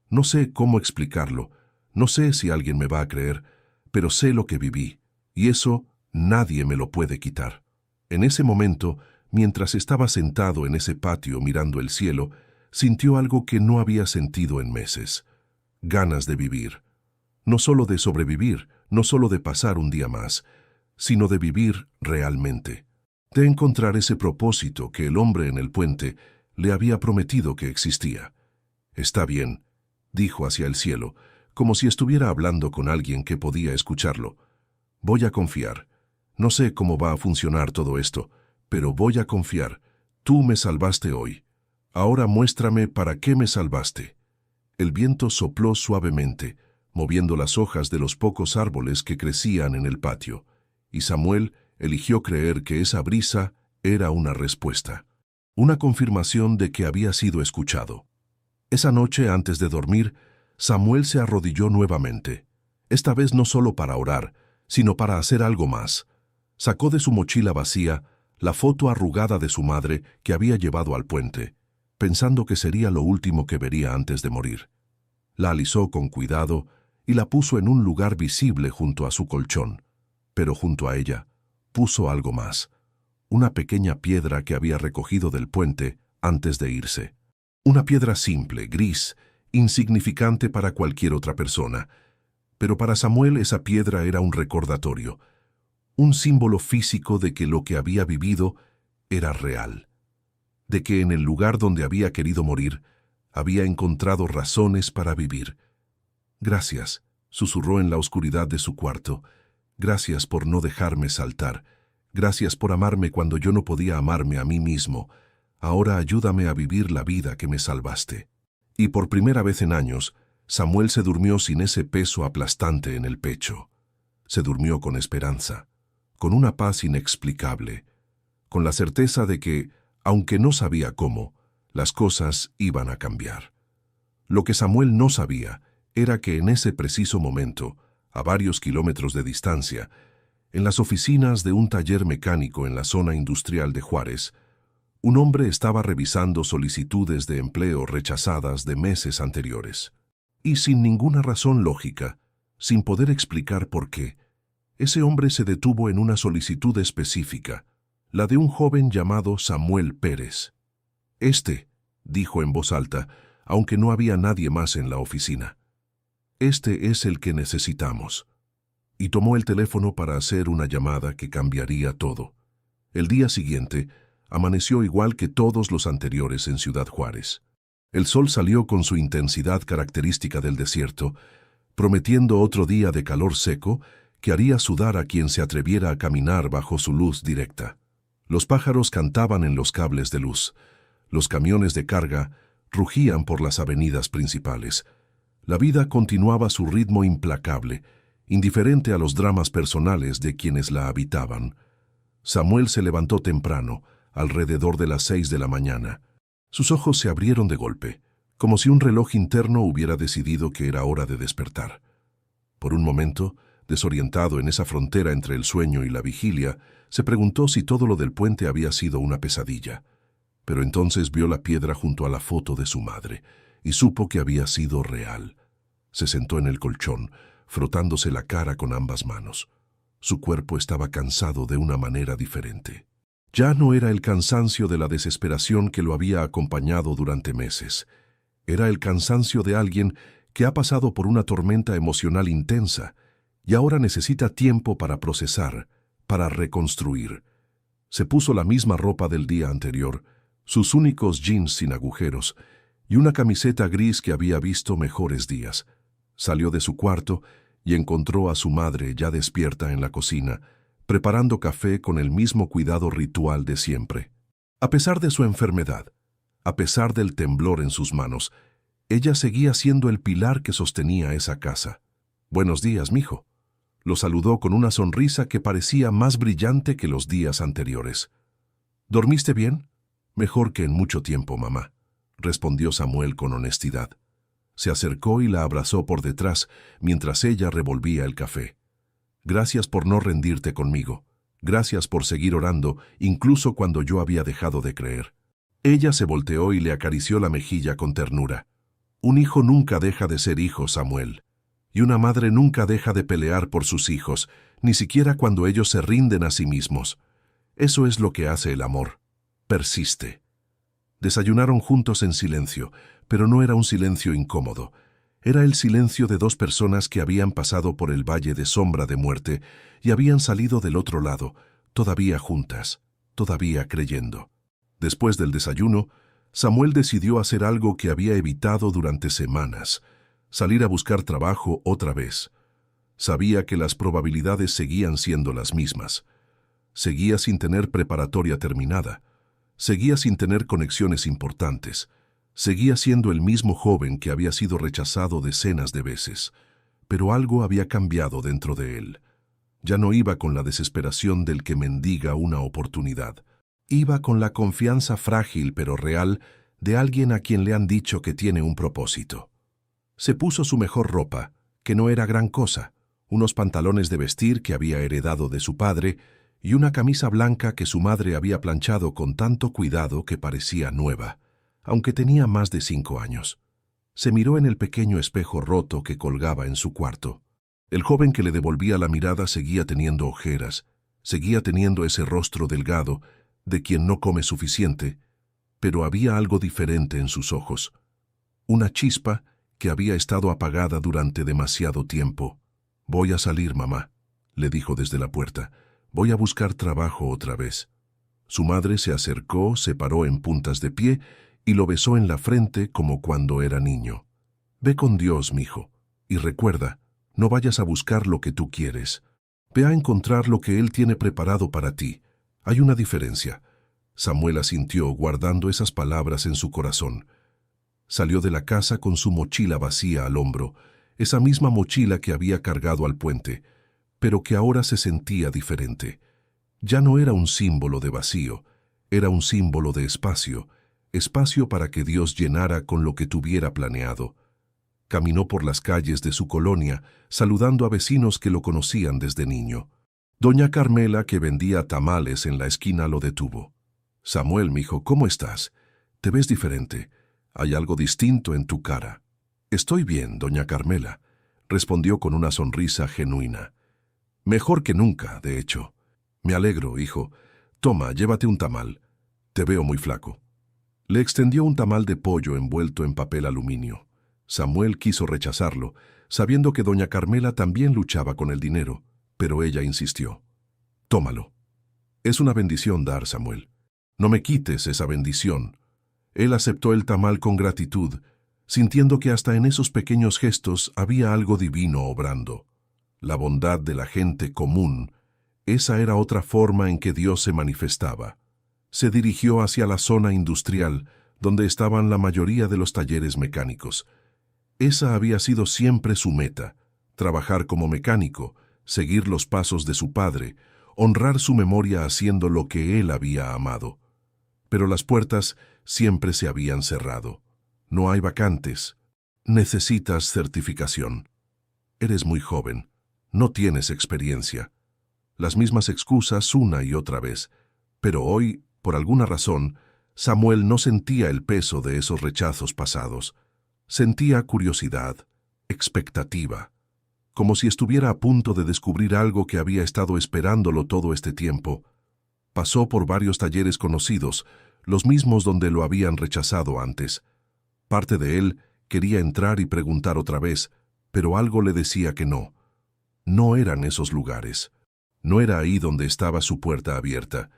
S1: No sé cómo explicarlo, no sé si alguien me va a creer, pero sé lo que viví, y eso nadie me lo puede quitar. En ese momento, mientras estaba sentado en ese patio mirando el cielo, sintió algo que no había sentido en meses. Ganas de vivir. No solo de sobrevivir, no solo de pasar un día más, sino de vivir realmente. De encontrar ese propósito que el hombre en el puente le había prometido que existía. Está bien, dijo hacia el cielo, como si estuviera hablando con alguien que podía escucharlo. Voy a confiar. No sé cómo va a funcionar todo esto, pero voy a confiar. Tú me salvaste hoy. Ahora muéstrame para qué me salvaste. El viento sopló suavemente, moviendo las hojas de los pocos árboles que crecían en el patio, y Samuel eligió creer que esa brisa era una respuesta, una confirmación de que había sido escuchado. Esa noche, antes de dormir, Samuel se arrodilló nuevamente, esta vez no solo para orar, sino para hacer algo más. Sacó de su mochila vacía la foto arrugada de su madre que había llevado al puente, pensando que sería lo último que vería antes de morir. La alisó con cuidado y la puso en un lugar visible junto a su colchón, pero junto a ella puso algo más, una pequeña piedra que había recogido del puente antes de irse. Una piedra simple, gris, insignificante para cualquier otra persona, pero para Samuel esa piedra era un recordatorio, un símbolo físico de que lo que había vivido era real, de que en el lugar donde había querido morir, había encontrado razones para vivir. Gracias, susurró en la oscuridad de su cuarto. Gracias por no dejarme saltar. Gracias por amarme cuando yo no podía amarme a mí mismo. Ahora ayúdame a vivir la vida que me salvaste. Y por primera vez en años, Samuel se durmió sin ese peso aplastante en el pecho. Se durmió con esperanza, con una paz inexplicable, con la certeza de que, aunque no sabía cómo, las cosas iban a cambiar. Lo que Samuel no sabía era que en ese preciso momento, a varios kilómetros de distancia, en las oficinas de un taller mecánico en la zona industrial de Juárez, un hombre estaba revisando solicitudes de empleo rechazadas de meses anteriores. Y sin ninguna razón lógica, sin poder explicar por qué, ese hombre se detuvo en una solicitud específica, la de un joven llamado Samuel Pérez. Dijo en voz alta, aunque no había nadie más en la oficina. Este es el que necesitamos. Y tomó el teléfono para hacer una llamada que cambiaría todo. El día siguiente, amaneció igual que todos los anteriores en Ciudad Juárez. El sol salió con su intensidad característica del desierto, prometiendo otro día de calor seco que haría sudar a quien se atreviera a caminar bajo su luz directa. Los pájaros cantaban en los cables de luz. Los camiones de carga rugían por las avenidas principales. La vida continuaba su ritmo implacable, indiferente a los dramas personales de quienes la habitaban. Samuel se levantó temprano, alrededor de las 6 de la mañana. Sus ojos se abrieron de golpe, como si un reloj interno hubiera decidido que era hora de despertar. Por un momento, desorientado en esa frontera entre el sueño y la vigilia, se preguntó si todo lo del puente había sido una pesadilla. Pero entonces vio la piedra junto a la foto de su madre y supo que había sido real. Se sentó en el colchón, frotándose la cara con ambas manos. Su cuerpo estaba cansado de una manera diferente. Ya no era el cansancio de la desesperación que lo había acompañado durante meses. Era el cansancio de alguien que ha pasado por una tormenta emocional intensa y ahora necesita tiempo para procesar, para reconstruir. Se puso la misma ropa del día anterior, sus únicos jeans sin agujeros y una camiseta gris que había visto mejores días. Salió de su cuarto y encontró a su madre ya despierta en la cocina, preparando café con el mismo cuidado ritual de siempre. A pesar de su enfermedad, a pesar del temblor en sus manos, ella seguía siendo el pilar que sostenía esa casa. «Buenos días, mijo», lo saludó con una sonrisa que parecía más brillante que los días anteriores. «¿Dormiste bien?» «Mejor que en mucho tiempo, mamá», respondió Samuel con honestidad. Se acercó y la abrazó por detrás mientras ella revolvía el café. «Gracias por no rendirte conmigo. Gracias por seguir orando, incluso cuando yo había dejado de creer». Ella se volteó y le acarició la mejilla con ternura. «Un hijo nunca deja de ser hijo, Samuel. Y una madre nunca deja de pelear por sus hijos, ni siquiera cuando ellos se rinden a sí mismos. Eso es lo que hace el amor. Persiste». Desayunaron juntos en silencio, pero no era un silencio incómodo. Era el silencio de dos personas que habían pasado por el valle de sombra de muerte y habían salido del otro lado, todavía juntas, todavía creyendo. Después del desayuno, Samuel decidió hacer algo que había evitado durante semanas: salir a buscar trabajo otra vez. Sabía que las probabilidades seguían siendo las mismas. Seguía sin tener preparatoria terminada. Seguía sin tener conexiones importantes. Seguía siendo el mismo joven que había sido rechazado decenas de veces. Pero algo había cambiado dentro de él. Ya no iba con la desesperación del que mendiga una oportunidad. Iba con la confianza frágil pero real de alguien a quien le han dicho que tiene un propósito. Se puso su mejor ropa, que no era gran cosa, unos pantalones de vestir que había heredado de su padre y una camisa blanca que su madre había planchado con tanto cuidado que parecía nueva, aunque tenía más de 5 años. Se miró en el pequeño espejo roto que colgaba en su cuarto. El joven que le devolvía la mirada seguía teniendo ojeras, seguía teniendo ese rostro delgado de quien no come suficiente, pero había algo diferente en sus ojos. Una chispa que había estado apagada durante demasiado tiempo. «Voy a salir, mamá», le dijo desde la puerta. «Voy a buscar trabajo otra vez». Su madre se acercó, se paró en puntas de pie y lo besó en la frente como cuando era niño. «Ve con Dios, mijo, y recuerda, no vayas a buscar lo que tú quieres. Ve a encontrar lo que Él tiene preparado para ti. Hay una diferencia. Samuel asintió, guardando esas palabras en su corazón. Salió de la casa con su mochila vacía al hombro, esa misma mochila que había cargado al puente, pero que ahora se sentía diferente. Ya no era un símbolo de vacío, era un símbolo de espacio, espacio para que Dios llenara con lo que tuviera planeado. Caminó por las calles de su colonia, saludando a vecinos que lo conocían desde niño. Doña Carmela, que vendía tamales en la esquina, lo detuvo. «Samuel, mijo, ¿cómo estás? Te ves diferente. Hay algo distinto en tu cara». «Estoy bien, doña Carmela», respondió con una sonrisa genuina. «Mejor que nunca, de hecho». «Me alegro, hijo. Toma, llévate un tamal. Te veo muy flaco». Le extendió un tamal de pollo envuelto en papel aluminio. Samuel quiso rechazarlo, sabiendo que doña Carmela también luchaba con el dinero, pero ella insistió. «Tómalo. Es una bendición dar, Samuel. No me quites esa bendición». Él aceptó el tamal con gratitud, sintiendo que hasta en esos pequeños gestos había algo divino obrando. La bondad de la gente común, esa era otra forma en que Dios se manifestaba. Se dirigió hacia la zona industrial, donde estaban la mayoría de los talleres mecánicos. Esa había sido siempre su meta: trabajar como mecánico, seguir los pasos de su padre, honrar su memoria haciendo lo que él había amado. Pero las puertas siempre se habían cerrado. «No hay vacantes. Necesitas certificación. Eres muy joven. No tienes experiencia». Las mismas excusas una y otra vez. Pero hoy, por alguna razón, Samuel no sentía el peso de esos rechazos pasados. Sentía curiosidad, expectativa, como si estuviera a punto de descubrir algo que había estado esperándolo todo este tiempo. Pasó por varios talleres conocidos, los mismos donde lo habían rechazado antes. Parte de él quería entrar y preguntar otra vez, pero algo le decía que no. No eran esos lugares. No era ahí donde estaba su puerta abierta.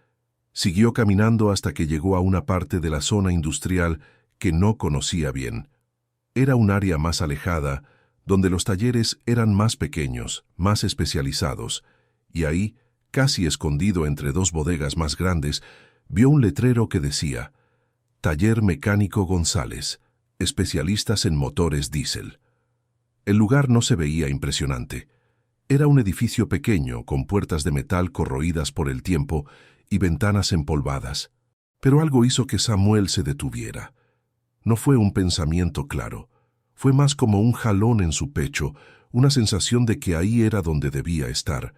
S1: Siguió caminando hasta que llegó a una parte de la zona industrial que no conocía bien. Era un área más alejada, donde los talleres eran más pequeños, más especializados, y ahí, casi escondido entre dos bodegas más grandes, vio un letrero que decía: «Taller Mecánico González, especialistas en motores diésel». El lugar no se veía impresionante. Era un edificio pequeño, con puertas de metal corroídas por el tiempo y ventanas empolvadas. Pero algo hizo que Samuel se detuviera. No fue un pensamiento claro. Fue más como un jalón en su pecho, una sensación de que ahí era donde debía estar.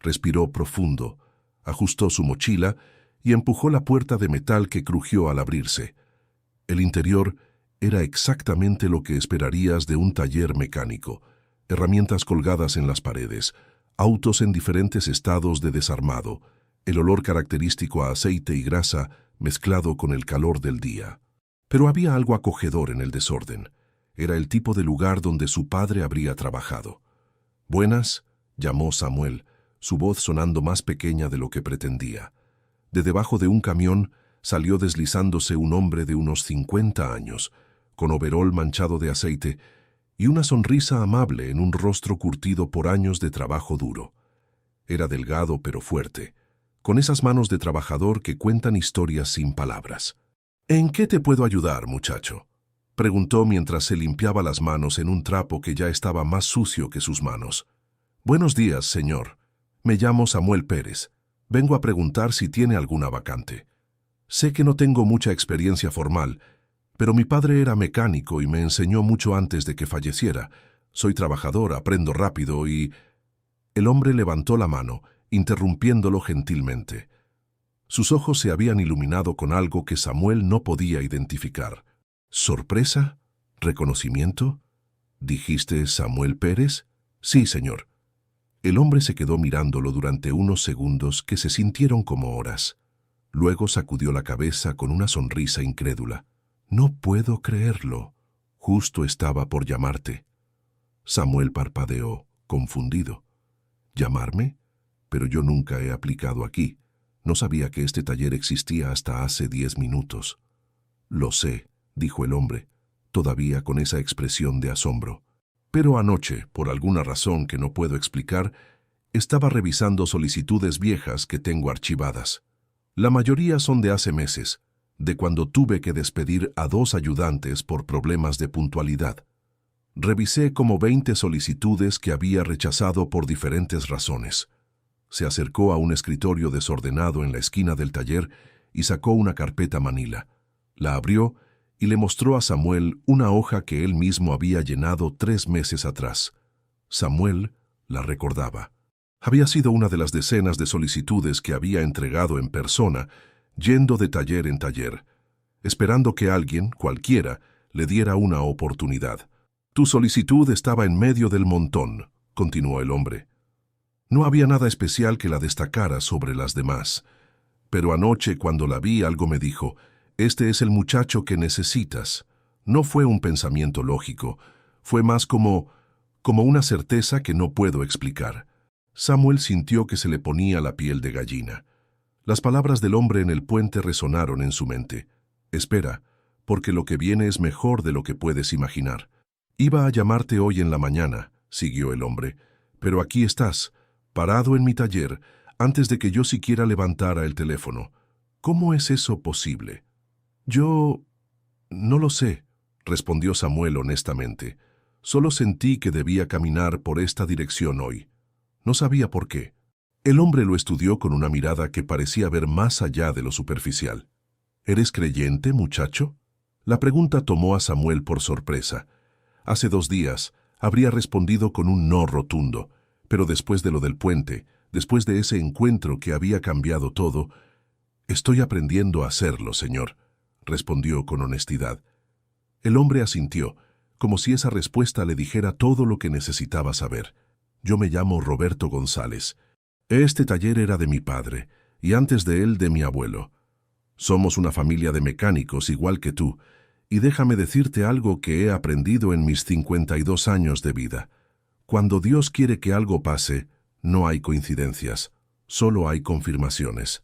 S1: Respiró profundo, ajustó su mochila y empujó la puerta de metal que crujió al abrirse. El interior era exactamente lo que esperarías de un taller mecánico: herramientas colgadas en las paredes, autos en diferentes estados de desarmado, el olor característico a aceite y grasa mezclado con el calor del día. Pero había algo acogedor en el desorden. Era el tipo de lugar donde su padre habría trabajado. «Buenas», llamó Samuel, su voz sonando más pequeña de lo que pretendía. De debajo de un camión salió deslizándose un hombre de unos 50 años, con overol manchado de aceite y una sonrisa amable en un rostro curtido por años de trabajo duro. Era delgado pero fuerte, con esas manos de trabajador que cuentan historias sin palabras. «¿En qué te puedo ayudar, muchacho?», preguntó mientras se limpiaba las manos en un trapo que ya estaba más sucio que sus manos. «Buenos días, señor. Me llamo Samuel Pérez. Vengo a preguntar si tiene alguna vacante. Sé que no tengo mucha experiencia formal, pero mi padre era mecánico y me enseñó mucho antes de que falleciera. Soy trabajador, aprendo rápido y...». El hombre levantó la mano, interrumpiéndolo gentilmente. Sus ojos se habían iluminado con algo que Samuel no podía identificar. «¿Sorpresa? ¿Reconocimiento? ¿Dijiste Samuel Pérez?» «Sí, señor». El hombre se quedó mirándolo durante unos segundos que se sintieron como horas. Luego sacudió la cabeza con una sonrisa incrédula. «No puedo creerlo. Justo estaba por llamarte». Samuel parpadeó, confundido. «¿Llamarme? Pero yo nunca he aplicado aquí. No sabía que este taller existía hasta hace 10 minutos». «Lo sé», dijo el hombre, todavía con esa expresión de asombro. «Pero anoche, por alguna razón que no puedo explicar, estaba revisando solicitudes viejas que tengo archivadas. La mayoría son de hace meses, de cuando tuve que despedir a 2 ayudantes por problemas de puntualidad. Revisé como 20 solicitudes que había rechazado por diferentes razones. Se acercó a un escritorio desordenado en la esquina del taller y sacó una carpeta manila. La abrió y le mostró a Samuel una hoja que él mismo había llenado 3 meses atrás. Samuel la recordaba. Había sido una de las decenas de solicitudes que había entregado en persona, yendo de taller en taller, esperando que alguien, cualquiera, le diera una oportunidad. Tu solicitud estaba en medio del montón, continuó el hombre. No había nada especial que la destacara sobre las demás. Pero anoche, cuando la vi, algo me dijo, este es el muchacho que necesitas. No fue un pensamiento lógico, fue más como una certeza que no puedo explicar. Samuel sintió que se le ponía la piel de gallina. Las palabras del hombre en el puente resonaron en su mente. Espera, porque lo que viene es mejor de lo que puedes imaginar. Iba a llamarte hoy en la mañana, siguió el hombre, pero aquí estás, parado en mi taller, antes de que yo siquiera levantara el teléfono. ¿Cómo es eso posible? Yo no lo sé, respondió Samuel honestamente. Solo sentí que debía caminar por esta dirección hoy. No sabía por qué. El hombre lo estudió con una mirada que parecía ver más allá de lo superficial. ¿Eres creyente, muchacho? La pregunta tomó a Samuel por sorpresa. Hace 2 días habría respondido con un no rotundo, pero después de lo del puente, después de ese encuentro que había cambiado todo, «Estoy aprendiendo a hacerlo, señor», respondió con honestidad. El hombre asintió, como si esa respuesta le dijera todo lo que necesitaba saber. «Yo me llamo Roberto González. Este taller era de mi padre, y antes de él de mi abuelo. Somos una familia de mecánicos igual que tú, y déjame decirte algo que he aprendido en mis 52 años de vida. Cuando Dios quiere que algo pase, no hay coincidencias, solo hay confirmaciones».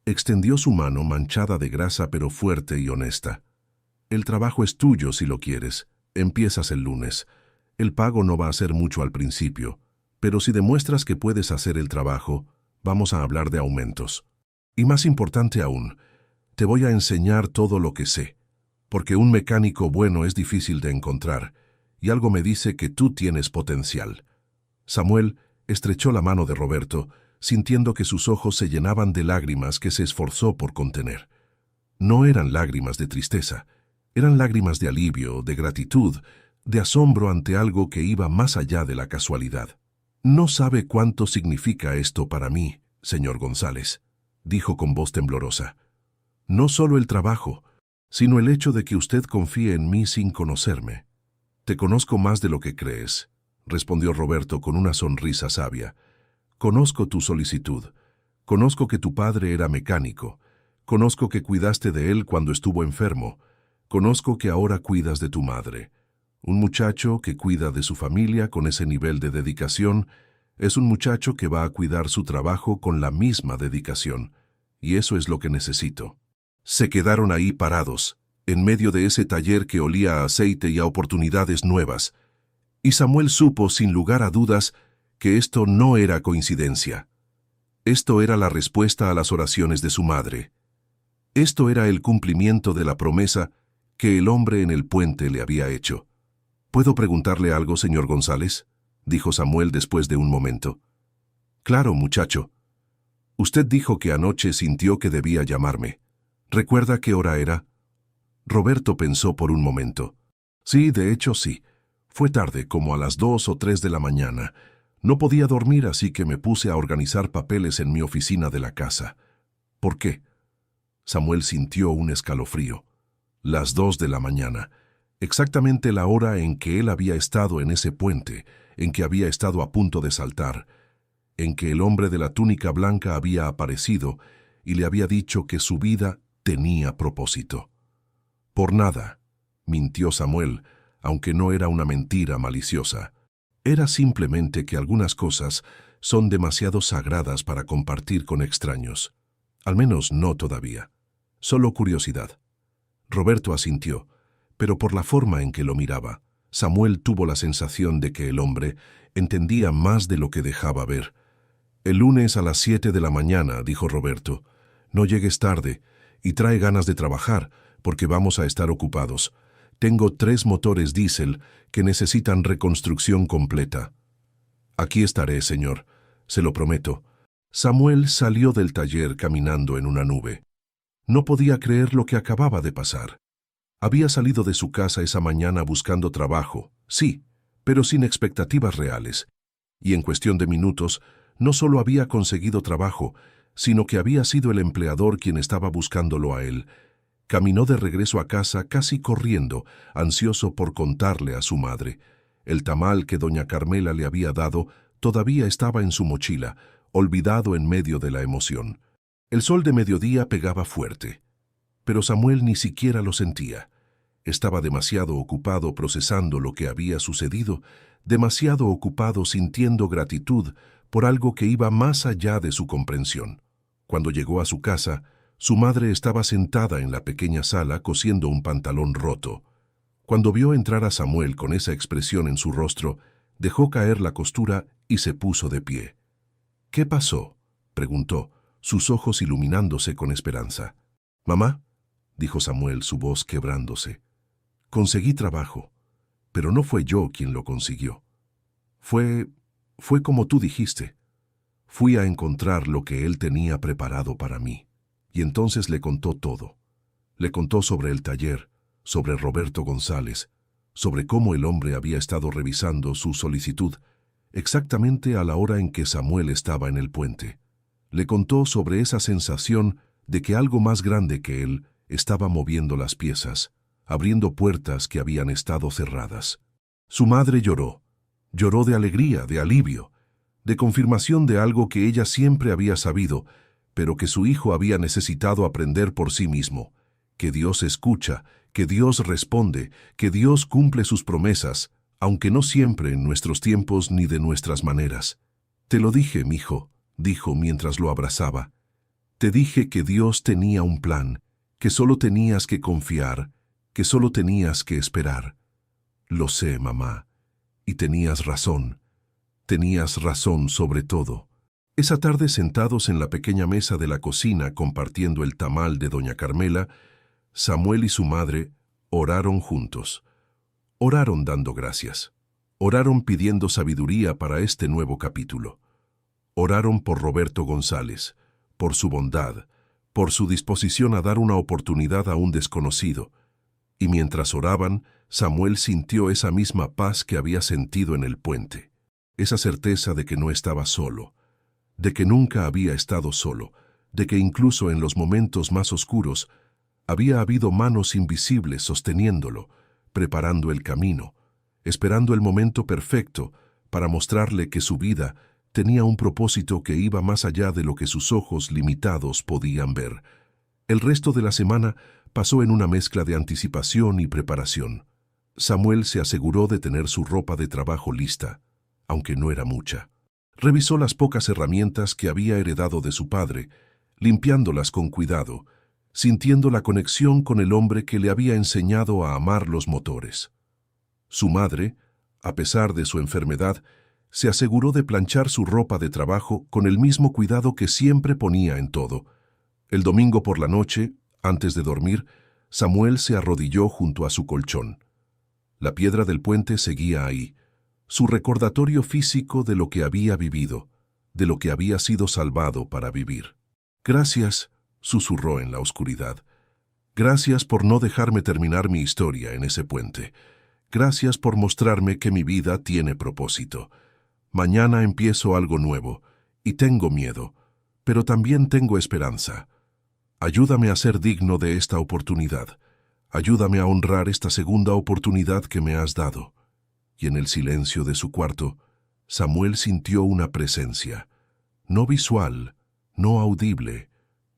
S1: Extendió su mano manchada de grasa pero fuerte y honesta. «El trabajo es tuyo si lo quieres. Empiezas el lunes. El pago no va a ser mucho al principio, pero si demuestras que puedes hacer el trabajo, vamos a hablar de aumentos. Y más importante aún, te voy a enseñar todo lo que sé, porque un mecánico bueno es difícil de encontrar, y algo me dice que tú tienes potencial». Samuel estrechó la mano de Roberto, sintiendo que sus ojos se llenaban de lágrimas que se esforzó por contener. No eran lágrimas de tristeza, eran lágrimas de alivio, de gratitud, de asombro ante algo que iba más allá de la casualidad. «No sabe cuánto significa esto para mí, señor González», dijo con voz temblorosa. «No solo el trabajo, sino el hecho de que usted confíe en mí sin conocerme». «Te conozco más de lo que crees», respondió Roberto con una sonrisa sabia. «Conozco tu solicitud. Conozco que tu padre era mecánico. Conozco que cuidaste de él cuando estuvo enfermo. Conozco que ahora cuidas de tu madre. Un muchacho que cuida de su familia con ese nivel de dedicación es un muchacho que va a cuidar su trabajo con la misma dedicación. Y eso es lo que necesito». Se quedaron ahí parados, en medio de ese taller que olía a aceite y a oportunidades nuevas. Y Samuel supo, sin lugar a dudas, que esto no era coincidencia. Esto era la respuesta a las oraciones de su madre. Esto era el cumplimiento de la promesa que el hombre en el puente le había hecho. «¿Puedo preguntarle algo, señor González?», dijo Samuel después de un momento. «Claro, muchacho. Usted dijo que anoche sintió que debía llamarme. ¿Recuerda qué hora era?» Roberto pensó por un momento. «Sí, de hecho sí. Fue tarde, como a las 2 o 3 de la mañana. No podía dormir, así que me puse a organizar papeles en mi oficina de la casa». «¿Por qué?». Samuel sintió un escalofrío. Las 2 de la mañana, exactamente la hora en que él había estado en ese puente, en que había estado a punto de saltar, en que el hombre de la túnica blanca había aparecido y le había dicho que su vida tenía propósito. «Por nada», mintió Samuel, aunque no era una mentira maliciosa. Era simplemente que algunas cosas son demasiado sagradas para compartir con extraños. Al menos no todavía. Solo curiosidad. Roberto asintió, pero por la forma en que lo miraba, Samuel tuvo la sensación de que el hombre entendía más de lo que dejaba ver. «El lunes a las 7 de la mañana», dijo Roberto. No llegues tarde y trae ganas de trabajar, porque vamos a estar ocupados. Tengo 3 motores diésel que necesitan reconstrucción completa. Aquí estaré, señor, se lo prometo. Samuel salió del taller caminando en una nube. No podía creer lo que acababa de pasar. Había salido de su casa esa mañana buscando trabajo, sí, pero sin expectativas reales. Y en cuestión de minutos, no solo había conseguido trabajo, sino que había sido el empleador quien estaba buscándolo a él. Caminó de regreso a casa casi corriendo, ansioso por contarle a su madre. El tamal que doña Carmela le había dado todavía estaba en su mochila, olvidado en medio de la emoción. El sol de mediodía pegaba fuerte, pero Samuel ni siquiera lo sentía. Estaba demasiado ocupado procesando lo que había sucedido, demasiado ocupado sintiendo gratitud por algo que iba más allá de su comprensión. Cuando llegó a su casa, su madre estaba sentada en la pequeña sala cosiendo un pantalón roto. Cuando vio entrar a Samuel con esa expresión en su rostro, dejó caer la costura y se puso de pie. «¿Qué pasó?», preguntó, sus ojos iluminándose con esperanza. «Mamá», dijo Samuel, su voz quebrándose, «conseguí trabajo, pero no fue yo quien lo consiguió. Fue como tú dijiste. Fui a encontrar lo que él tenía preparado para mí». Y entonces le contó todo. Le contó sobre el taller, sobre Roberto González, sobre cómo el hombre había estado revisando su solicitud exactamente a la hora en que Samuel estaba en el puente. Le contó sobre esa sensación de que algo más grande que él estaba moviendo las piezas, abriendo puertas que habían estado cerradas. Su madre lloró. Lloró de alegría, de alivio, de confirmación de algo que ella siempre había sabido, pero que su hijo había necesitado aprender por sí mismo, que Dios escucha, que Dios responde, que Dios cumple sus promesas, aunque no siempre en nuestros tiempos ni de nuestras maneras. «Te lo dije, mijo», dijo mientras lo abrazaba. «Te dije que Dios tenía un plan, que solo tenías que confiar, que solo tenías que esperar». «Lo sé, mamá, y tenías razón sobre todo». Esa tarde, sentados en la pequeña mesa de la cocina compartiendo el tamal de doña Carmela, Samuel y su madre oraron juntos. Oraron dando gracias. Oraron pidiendo sabiduría para este nuevo capítulo. Oraron por Roberto González, por su bondad, por su disposición a dar una oportunidad a un desconocido. Y mientras oraban, Samuel sintió esa misma paz que había sentido en el puente, esa certeza de que no estaba solo, de que nunca había estado solo, de que incluso en los momentos más oscuros había habido manos invisibles sosteniéndolo, preparando el camino, esperando el momento perfecto para mostrarle que su vida tenía un propósito que iba más allá de lo que sus ojos limitados podían ver. El resto de la semana pasó en una mezcla de anticipación y preparación. Samuel se aseguró de tener su ropa de trabajo lista, aunque no era mucha. Revisó las pocas herramientas que había heredado de su padre, limpiándolas con cuidado, sintiendo la conexión con el hombre que le había enseñado a amar los motores. Su madre, a pesar de su enfermedad, se aseguró de planchar su ropa de trabajo con el mismo cuidado que siempre ponía en todo. El domingo por la noche, antes de dormir, Samuel se arrodilló junto a su colchón. La piedra del puente seguía ahí, su recordatorio físico de lo que había vivido, de lo que había sido salvado para vivir. «Gracias», susurró en la oscuridad. «Gracias por no dejarme terminar mi historia en ese puente. Gracias por mostrarme que mi vida tiene propósito. Mañana empiezo algo nuevo, y tengo miedo, pero también tengo esperanza. Ayúdame a ser digno de esta oportunidad. Ayúdame a honrar esta segunda oportunidad que me has dado». Y en el silencio de su cuarto, Samuel sintió una presencia, no visual, no audible,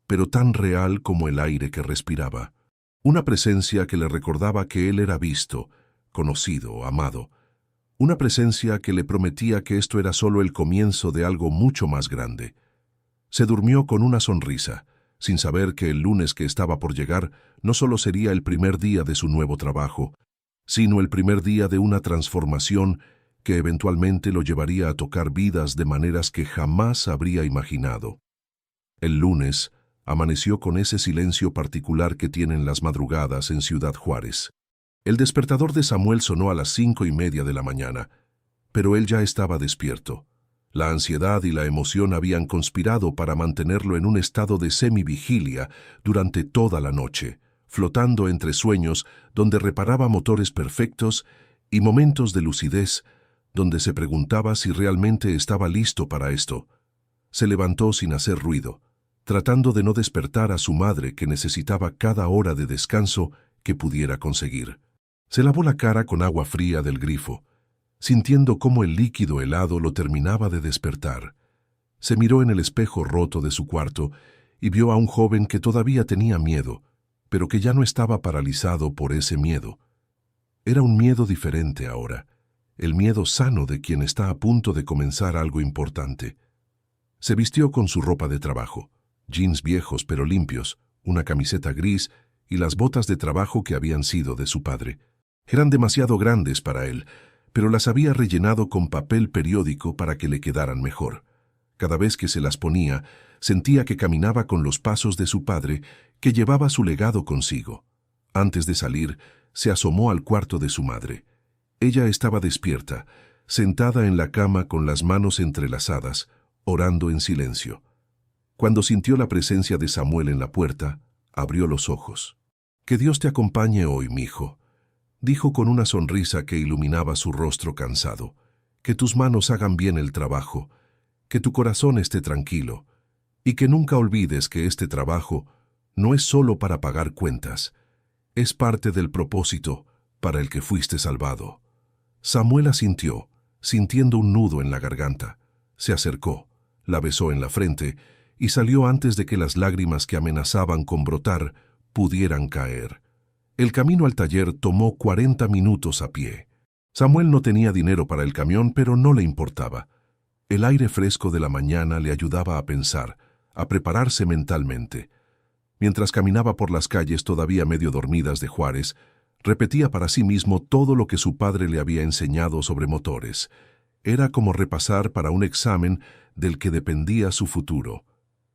S1: pero tan real como el aire que respiraba. Una presencia que le recordaba que él era visto, conocido, amado. Una presencia que le prometía que esto era solo el comienzo de algo mucho más grande. Se durmió con una sonrisa, sin saber que el lunes que estaba por llegar no solo sería el primer día de su nuevo trabajo, sino el primer día de una transformación que eventualmente lo llevaría a tocar vidas de maneras que jamás habría imaginado. El lunes, Amaneció con ese silencio particular que tienen las madrugadas en Ciudad Juárez. El despertador de Samuel sonó a las 5:30 de la mañana, pero él ya estaba despierto. La ansiedad y la emoción habían conspirado para mantenerlo en un estado de semivigilia durante toda la noche, flotando entre sueños donde reparaba motores perfectos y momentos de lucidez donde se preguntaba si realmente estaba listo para esto. Se levantó sin hacer ruido, tratando de no despertar a su madre que necesitaba cada hora de descanso que pudiera conseguir. Se lavó la cara con agua fría del grifo, sintiendo cómo el líquido helado lo terminaba de despertar. Se miró en el espejo roto de su cuarto y vio a un joven que todavía tenía miedo, pero que ya no estaba paralizado por ese miedo. Era un miedo diferente ahora, el miedo sano de quien está a punto de comenzar algo importante. Se vistió con su ropa de trabajo, jeans viejos pero limpios, una camiseta gris y las botas de trabajo que habían sido de su padre. Eran demasiado grandes para él, pero las había rellenado con papel periódico para que le quedaran mejor. Cada vez que se las ponía, sentía que caminaba con los pasos de su padre, que llevaba su legado consigo. Antes de salir, se asomó al cuarto de su madre. Ella estaba despierta, sentada en la cama con las manos entrelazadas, orando en silencio. Cuando sintió la presencia de Samuel en la puerta, abrió los ojos. «Que Dios te acompañe hoy, mijo», dijo con una sonrisa que iluminaba su rostro cansado. «Que tus manos hagan bien el trabajo, que tu corazón esté tranquilo, y que nunca olvides que este trabajo no es solo para pagar cuentas, es parte del propósito para el que fuiste salvado». Samuel asintió, sintiendo un nudo en la garganta. Se acercó, la besó en la frente y salió antes de que las lágrimas que amenazaban con brotar pudieran caer. El camino al taller tomó 40 minutos a pie. Samuel no tenía dinero para el camión, pero no le importaba. El aire fresco de la mañana le ayudaba a pensar, a prepararse mentalmente. Mientras caminaba por las calles todavía medio dormidas de Juárez, repetía para sí mismo todo lo que su padre le había enseñado sobre motores. Era como repasar para un examen del que dependía su futuro.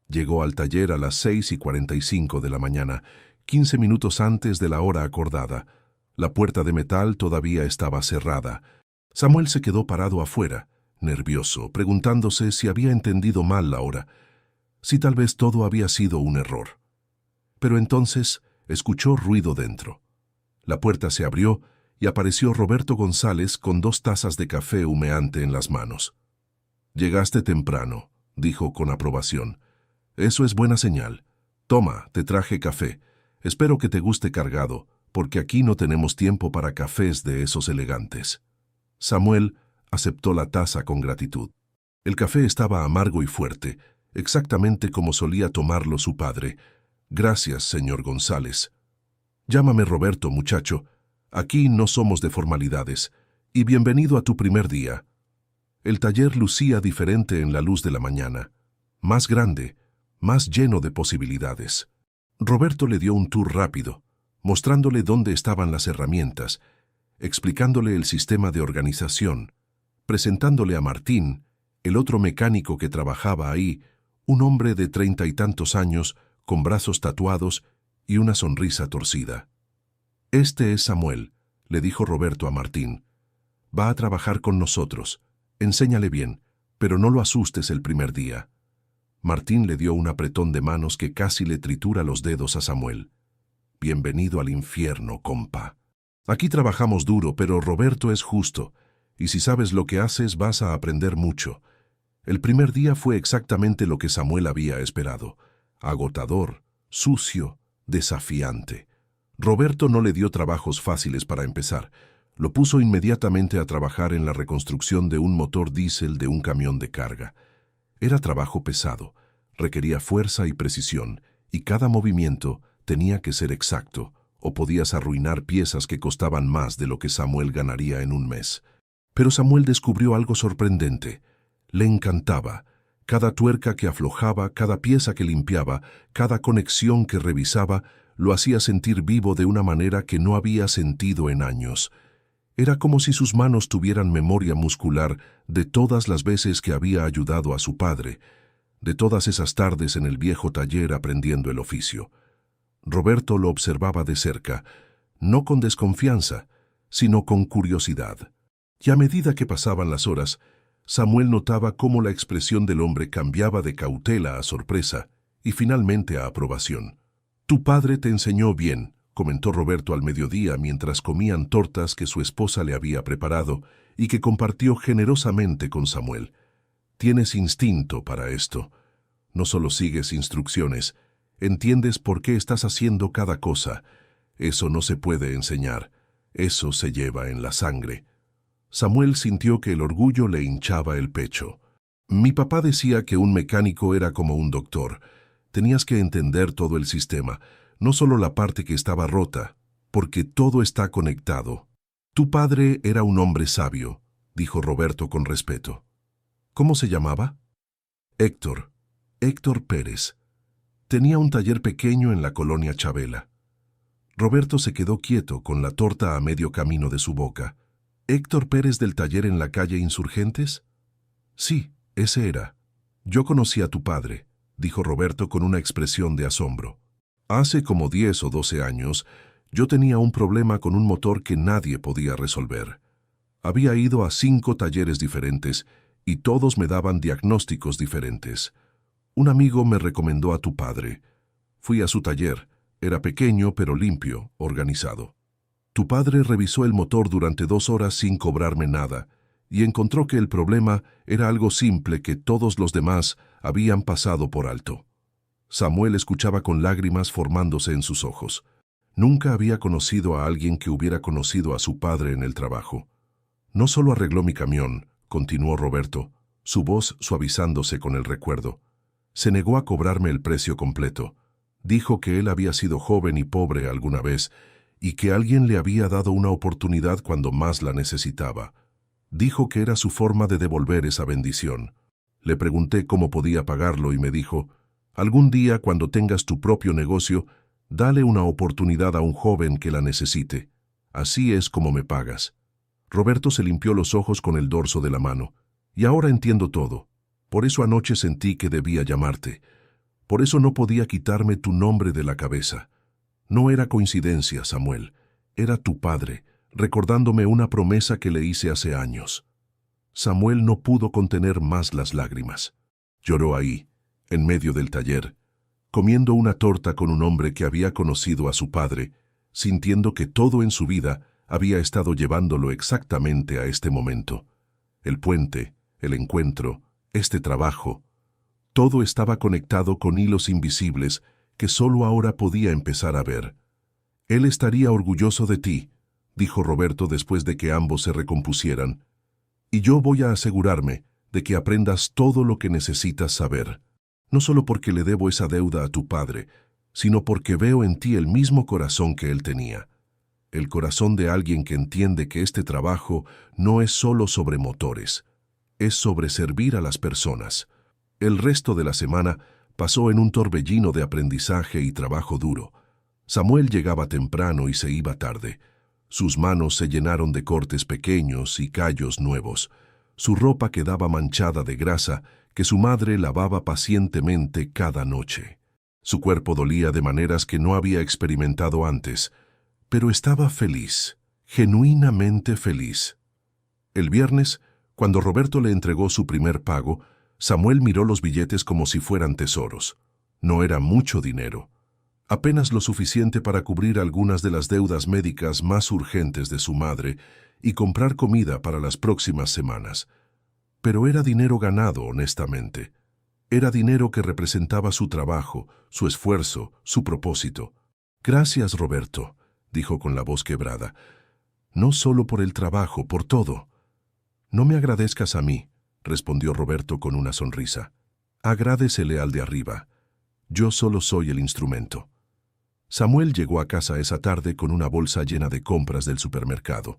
S1: Llegó al taller a las 6:45 de la mañana, 15 minutos antes de la hora acordada. La puerta de metal todavía estaba cerrada. Samuel se quedó parado afuera, nervioso, preguntándose si había entendido mal la hora, si tal vez todo había sido un error. Pero entonces escuchó ruido dentro. La puerta se abrió y apareció Roberto González con 2 tazas de café humeante en las manos. «Llegaste temprano», dijo con aprobación. «Eso es buena señal. Toma, te traje café. Espero que te guste cargado, porque aquí no tenemos tiempo para cafés de esos elegantes». Samuel aceptó la taza con gratitud. El café estaba amargo y fuerte, exactamente como solía tomarlo su padre. «Gracias, señor González». «Llámame Roberto, muchacho. Aquí no somos de formalidades. Y bienvenido a tu primer día». El taller lucía diferente en la luz de la mañana, más grande, más lleno de posibilidades. Roberto le dio un tour rápido, mostrándole dónde estaban las herramientas, explicándole el sistema de organización, presentándole a Martín, el otro mecánico que trabajaba ahí, un hombre de 30 y tantos años, con brazos tatuados y una sonrisa torcida. «Este es Samuel», le dijo Roberto a Martín. «Va a trabajar con nosotros. Enséñale bien, pero no lo asustes el primer día». Martín le dio un apretón de manos que casi le tritura los dedos a Samuel. «Bienvenido al infierno, compa. Aquí trabajamos duro, pero Roberto es justo, y si sabes lo que haces vas a aprender mucho». El primer día fue exactamente lo que Samuel había esperado. Agotador, sucio, desafiante. Roberto no le dio trabajos fáciles para empezar. Lo puso inmediatamente a trabajar en la reconstrucción de un motor diésel de un camión de carga. Era trabajo pesado, requería fuerza y precisión, y cada movimiento tenía que ser exacto, o podías arruinar piezas que costaban más de lo que Samuel ganaría en un mes. Pero Samuel descubrió algo sorprendente. Le encantaba. Cada tuerca que aflojaba, cada pieza que limpiaba, cada conexión que revisaba, lo hacía sentir vivo de una manera que no había sentido en años. Era como si sus manos tuvieran memoria muscular de todas las veces que había ayudado a su padre, de todas esas tardes en el viejo taller aprendiendo el oficio. Roberto lo observaba de cerca, no con desconfianza, sino con curiosidad. Y a medida que pasaban las horas, Samuel notaba cómo la expresión del hombre cambiaba de cautela a sorpresa y finalmente a aprobación. «Tu padre te enseñó bien», comentó Roberto al mediodía mientras comían tortas que su esposa le había preparado y que compartió generosamente con Samuel. «Tienes instinto para esto. No solo sigues instrucciones, entiendes por qué estás haciendo cada cosa. Eso no se puede enseñar, eso se lleva en la sangre». Samuel sintió que el orgullo le hinchaba el pecho. «Mi papá decía que un mecánico era como un doctor. Tenías que entender todo el sistema, no solo la parte que estaba rota, porque todo está conectado». «Tu padre era un hombre sabio», dijo Roberto con respeto. «¿Cómo se llamaba?» «Héctor. Héctor Pérez. Tenía un taller pequeño en la colonia Chabela». Roberto se quedó quieto con la torta a medio camino de su boca. «¿Héctor Pérez del taller en la calle Insurgentes?» «Sí, ese era. Yo conocí a tu padre», dijo Roberto con una expresión de asombro. «Hace como 10 o 12 años, yo tenía un problema con un motor que nadie podía resolver. Había ido a 5 talleres diferentes y todos me daban diagnósticos diferentes. Un amigo me recomendó a tu padre. Fui a su taller. Era pequeño pero limpio, organizado. Tu padre revisó el motor durante 2 horas sin cobrarme nada y encontró que el problema era algo simple que todos los demás habían pasado por alto». Samuel escuchaba con lágrimas formándose en sus ojos. Nunca había conocido a alguien que hubiera conocido a su padre en el trabajo. «No solo arregló mi camión», continuó Roberto, su voz suavizándose con el recuerdo. «Se negó a cobrarme el precio completo. Dijo que él había sido joven y pobre alguna vez y que alguien le había dado una oportunidad cuando más la necesitaba. Dijo que era su forma de devolver esa bendición. Le pregunté cómo podía pagarlo y me dijo, algún día cuando tengas tu propio negocio, dale una oportunidad a un joven que la necesite. Así es como me pagas». Roberto se limpió los ojos con el dorso de la mano. «Y ahora entiendo todo. Por eso anoche sentí que debía llamarte. Por eso no podía quitarme tu nombre de la cabeza. No era coincidencia, Samuel. Era tu padre, recordándome una promesa que le hice hace años». Samuel no pudo contener más las lágrimas. Lloró ahí, en medio del taller, comiendo una torta con un hombre que había conocido a su padre, sintiendo que todo en su vida había estado llevándolo exactamente a este momento. El puente, el encuentro, este trabajo, todo estaba conectado con hilos invisibles que solo ahora podía empezar a ver. «Él estaría orgulloso de ti», dijo Roberto después de que ambos se recompusieran. «Y yo voy a asegurarme de que aprendas todo lo que necesitas saber. No solo porque le debo esa deuda a tu padre, sino porque veo en ti el mismo corazón que él tenía. El corazón de alguien que entiende que este trabajo no es solo sobre motores, es sobre servir a las personas». El resto de la semana pasó en un torbellino de aprendizaje y trabajo duro. Samuel llegaba temprano y se iba tarde. Sus manos se llenaron de cortes pequeños y callos nuevos. Su ropa quedaba manchada de grasa que su madre lavaba pacientemente cada noche. Su cuerpo dolía de maneras que no había experimentado antes, pero estaba feliz, genuinamente feliz. El viernes, cuando Roberto le entregó su primer pago, Samuel miró los billetes como si fueran tesoros. No era mucho dinero, apenas lo suficiente para cubrir algunas de las deudas médicas más urgentes de su madre y comprar comida para las próximas semanas. Pero era dinero ganado honestamente. Era dinero que representaba su trabajo, su esfuerzo, su propósito. «Gracias, Roberto», dijo con la voz quebrada. «No solo por el trabajo, por todo». «No me agradezcas a mí», respondió Roberto con una sonrisa. «Agradécele al de arriba. Yo solo soy el instrumento». Samuel llegó a casa esa tarde con una bolsa llena de compras del supermercado.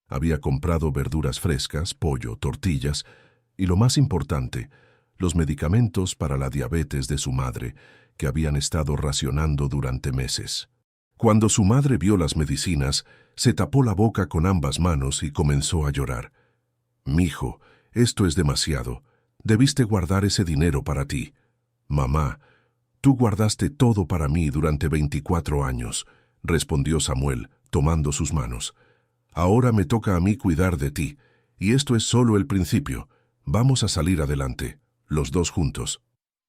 S1: Había comprado verduras frescas, pollo, tortillas y, lo más importante, los medicamentos para la diabetes de su madre, que habían estado racionando durante meses. Cuando su madre vio las medicinas, se tapó la boca con ambas manos y comenzó a llorar. «Mijo, esto es demasiado. Debiste guardar ese dinero para ti», Mamá, tú guardaste todo para mí durante 24 años, respondió Samuel, tomando sus manos. Ahora me toca a mí cuidar de ti, y esto es solo el principio. Vamos a salir adelante, los dos juntos.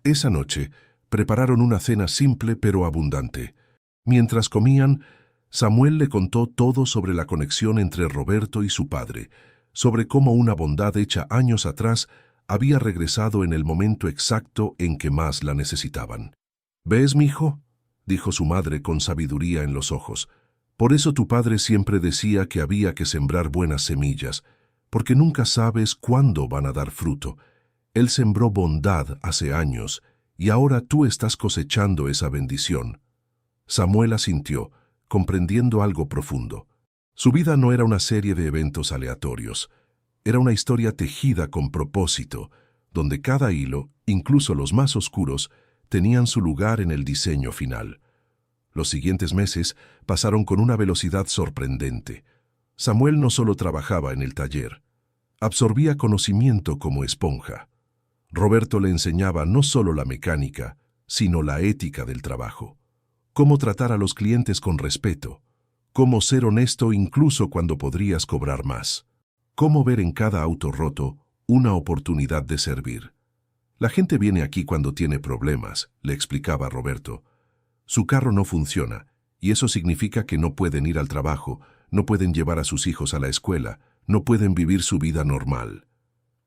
S1: Esa noche, prepararon una cena simple pero abundante. Mientras comían, Samuel le contó todo sobre la conexión entre Roberto y su padre, sobre cómo una bondad hecha años atrás había regresado en el momento exacto en que más la necesitaban. «¿Ves, mijo?», dijo su madre con sabiduría en los ojos. «Por eso tu padre siempre decía que había que sembrar buenas semillas, porque nunca sabes cuándo van a dar fruto. Él sembró bondad hace años, y ahora tú estás cosechando esa bendición». Samuel asintió, comprendiendo algo profundo. Su vida no era una serie de eventos aleatorios. Era una historia tejida con propósito, donde cada hilo, incluso los más oscuros, tenían su lugar en el diseño final. Los siguientes meses pasaron con una velocidad sorprendente. Samuel no solo trabajaba en el taller, absorbía conocimiento como esponja. Roberto le enseñaba no solo la mecánica, sino la ética del trabajo. Cómo tratar a los clientes con respeto, cómo ser honesto incluso cuando podrías cobrar más, cómo ver en cada auto roto una oportunidad de servir. La gente viene aquí cuando tiene problemas, le explicaba Roberto. Su carro no funciona, y eso significa que no pueden ir al trabajo, no pueden llevar a sus hijos a la escuela, no pueden vivir su vida normal.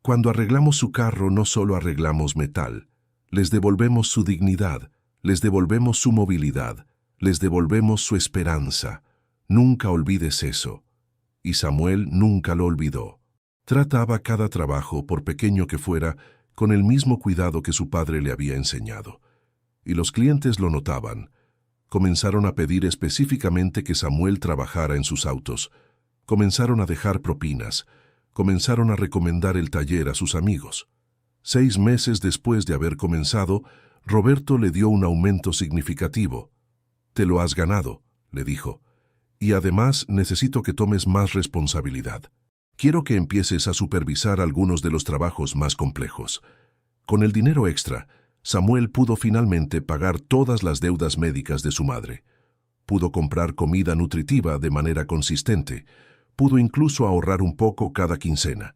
S1: Cuando arreglamos su carro no solo arreglamos metal, les devolvemos su dignidad, les devolvemos su movilidad, les devolvemos su esperanza. Nunca olvides eso. Y Samuel nunca lo olvidó. Trataba cada trabajo, por pequeño que fuera, con el mismo cuidado que su padre le había enseñado. Y los clientes lo notaban. Comenzaron a pedir específicamente que Samuel trabajara en sus autos. Comenzaron a dejar propinas. Comenzaron a recomendar el taller a sus amigos. 6 meses después de haber comenzado, Roberto le dio un aumento significativo. «Te lo has ganado», le dijo. «Y además necesito que tomes más responsabilidad. Quiero que empieces a supervisar algunos de los trabajos más complejos». Con el dinero extra, Samuel pudo finalmente pagar todas las deudas médicas de su madre. Pudo comprar comida nutritiva de manera consistente. Pudo incluso ahorrar un poco cada quincena.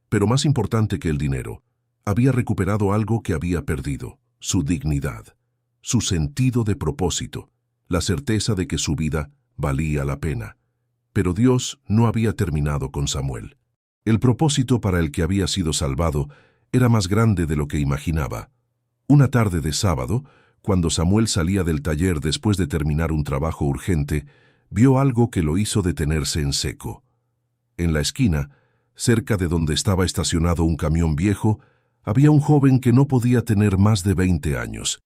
S1: Pero más importante que el dinero, había recuperado algo que había perdido: su dignidad, su sentido de propósito, la certeza de que su vida valía la pena. Pero Dios no había terminado con Samuel. El propósito para el que había sido salvado era más grande de lo que imaginaba. Una tarde de sábado, cuando Samuel salía del taller después de terminar un trabajo urgente, vio algo que lo hizo detenerse en seco. En la esquina, cerca de donde estaba estacionado un camión viejo, había un joven que no podía tener más de 20 años.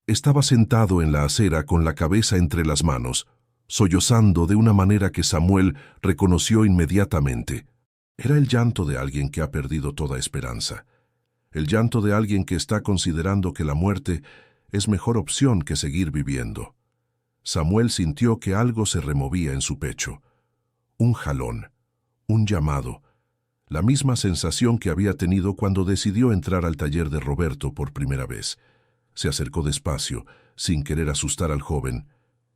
S1: Estaba sentado en la acera con la cabeza entre las manos, sollozando de una manera que Samuel reconoció inmediatamente. Era el llanto de alguien que ha perdido toda esperanza. El llanto de alguien que está considerando que la muerte es mejor opción que seguir viviendo. Samuel sintió que algo se removía en su pecho. Un jalón, un llamado, la misma sensación que había tenido cuando decidió entrar al taller de Roberto por primera vez. Se acercó despacio, sin querer asustar al joven.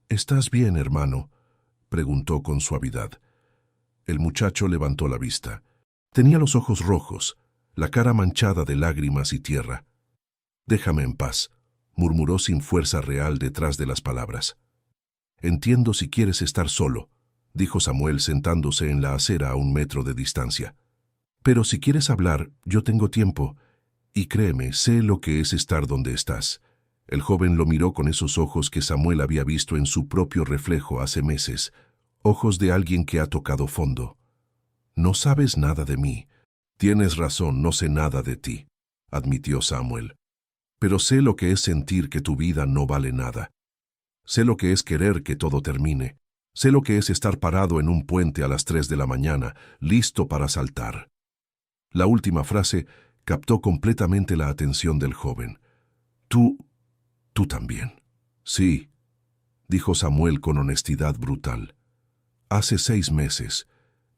S1: «¿Estás bien, hermano?», preguntó con suavidad. El muchacho levantó la vista. Tenía los ojos rojos, la cara manchada de lágrimas y tierra. «Déjame en paz», murmuró sin fuerza real detrás de las palabras. «Entiendo si quieres estar solo», dijo Samuel sentándose en la acera a 1 metro de distancia. «Pero si quieres hablar, yo tengo tiempo. Y créeme, sé lo que es estar donde estás». El joven lo miró con esos ojos que Samuel había visto en su propio reflejo hace meses, ojos de alguien que ha tocado fondo. «No sabes nada de mí». «Tienes razón, no sé nada de ti», admitió Samuel. «Pero sé lo que es sentir que tu vida no vale nada. Sé lo que es querer que todo termine. Sé lo que es estar parado en un puente a las 3 de la mañana, listo para saltar». La última frase captó completamente la atención del joven. «Tú también». «Sí», dijo Samuel con honestidad brutal. «Hace 6 meses.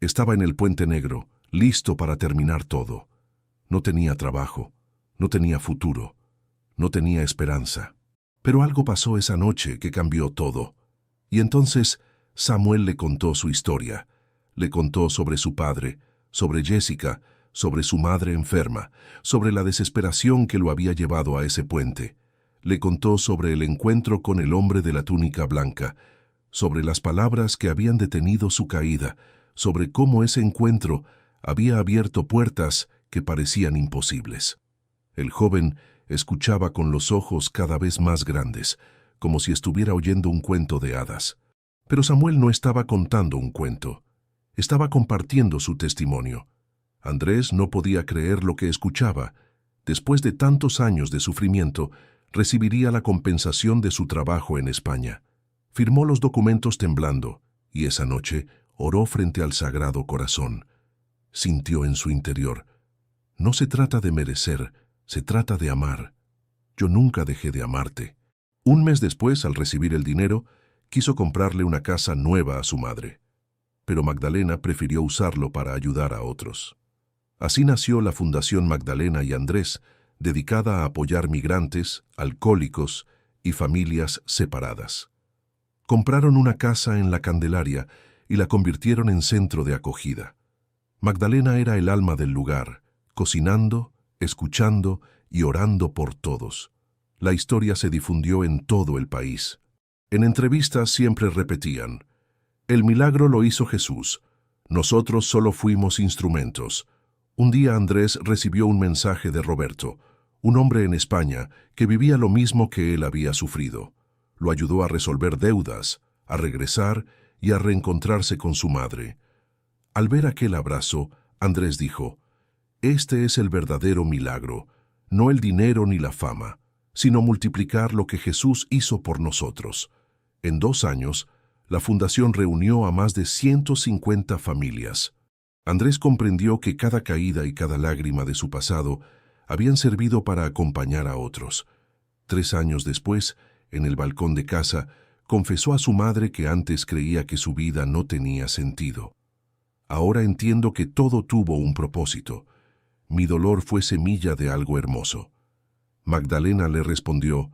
S1: Estaba en el Puente Negro, listo para terminar todo. No tenía trabajo, no tenía futuro. no tenía esperanza. Pero algo pasó esa noche que cambió todo. Y entonces Samuel le contó su historia. Le contó sobre su padre, sobre Jessica, sobre su madre enferma, sobre la desesperación que lo había llevado a ese puente. Le contó sobre el encuentro con el hombre de la túnica blanca, sobre las palabras que habían detenido su caída, sobre cómo ese encuentro había abierto puertas que parecían imposibles. El joven escuchaba con los ojos cada vez más grandes, como si estuviera oyendo un cuento de hadas. Pero Samuel no estaba contando un cuento, estaba compartiendo su testimonio. Andrés no podía creer lo que escuchaba. Después de tantos años de sufrimiento, recibiría la compensación de su trabajo en España. Firmó los documentos temblando, y esa noche oró frente al Sagrado Corazón. Sintió en su interior: no se trata de merecer, se trata de amar. Yo nunca dejé de amarte. Un mes después, al recibir el dinero, quiso comprarle una casa nueva a su madre. Pero Magdalena prefirió usarlo para ayudar a otros. Así nació la Fundación Magdalena y Andrés, dedicada a apoyar migrantes, alcohólicos y familias separadas. Compraron una casa en La Candelaria y la convirtieron en centro de acogida. Magdalena era el alma del lugar, cocinando, escuchando y orando por todos. La historia se difundió en todo el país. En entrevistas siempre repetían: el milagro lo hizo Jesús, nosotros solo fuimos instrumentos. Un día Andrés recibió un mensaje de Roberto, un hombre en España que vivía lo mismo que él había sufrido. Lo ayudó a resolver deudas, a regresar y a reencontrarse con su madre. Al ver aquel abrazo, Andrés dijo: este es el verdadero milagro, no el dinero ni la fama, sino multiplicar lo que Jesús hizo por nosotros. En 2 años, la fundación reunió a más de 150 familias. Andrés comprendió que cada caída y cada lágrima de su pasado habían servido para acompañar a otros. 3 años después, en el balcón de casa, confesó a su madre que antes creía que su vida no tenía sentido. Ahora entiendo que todo tuvo un propósito. Mi dolor fue semilla de algo hermoso. Magdalena le respondió: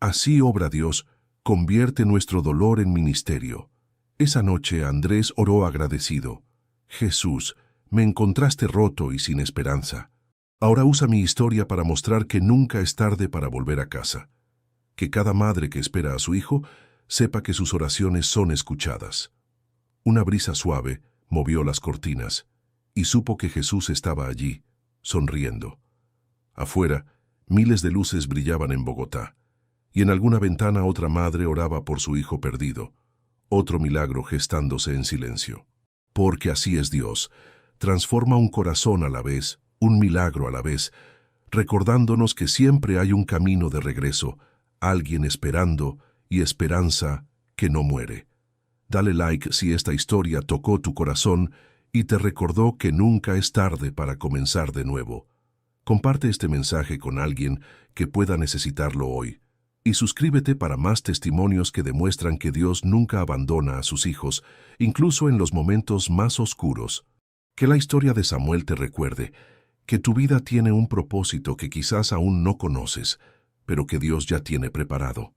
S1: así obra Dios, convierte nuestro dolor en ministerio. Esa noche Andrés oró agradecido: Jesús, me encontraste roto y sin esperanza. Ahora usa mi historia para mostrar que nunca es tarde para volver a casa. Que cada madre que espera a su hijo sepa que sus oraciones son escuchadas. Una brisa suave movió las cortinas y supo que Jesús estaba allí, sonriendo. Afuera, miles de luces brillaban en Bogotá, y en alguna ventana otra madre oraba por su hijo perdido, otro milagro gestándose en silencio. Porque así es Dios, transforma un corazón a la vez, un milagro a la vez, recordándonos que siempre hay un camino de regreso, alguien esperando y esperanza que no muere. Dale like si esta historia tocó tu corazón y te recordó que nunca es tarde para comenzar de nuevo. Comparte este mensaje con alguien que pueda necesitarlo hoy. Y suscríbete para más testimonios que demuestran que Dios nunca abandona a sus hijos, incluso en los momentos más oscuros. Que la historia de Samuel te recuerde que tu vida tiene un propósito que quizás aún no conoces, pero que Dios ya tiene preparado.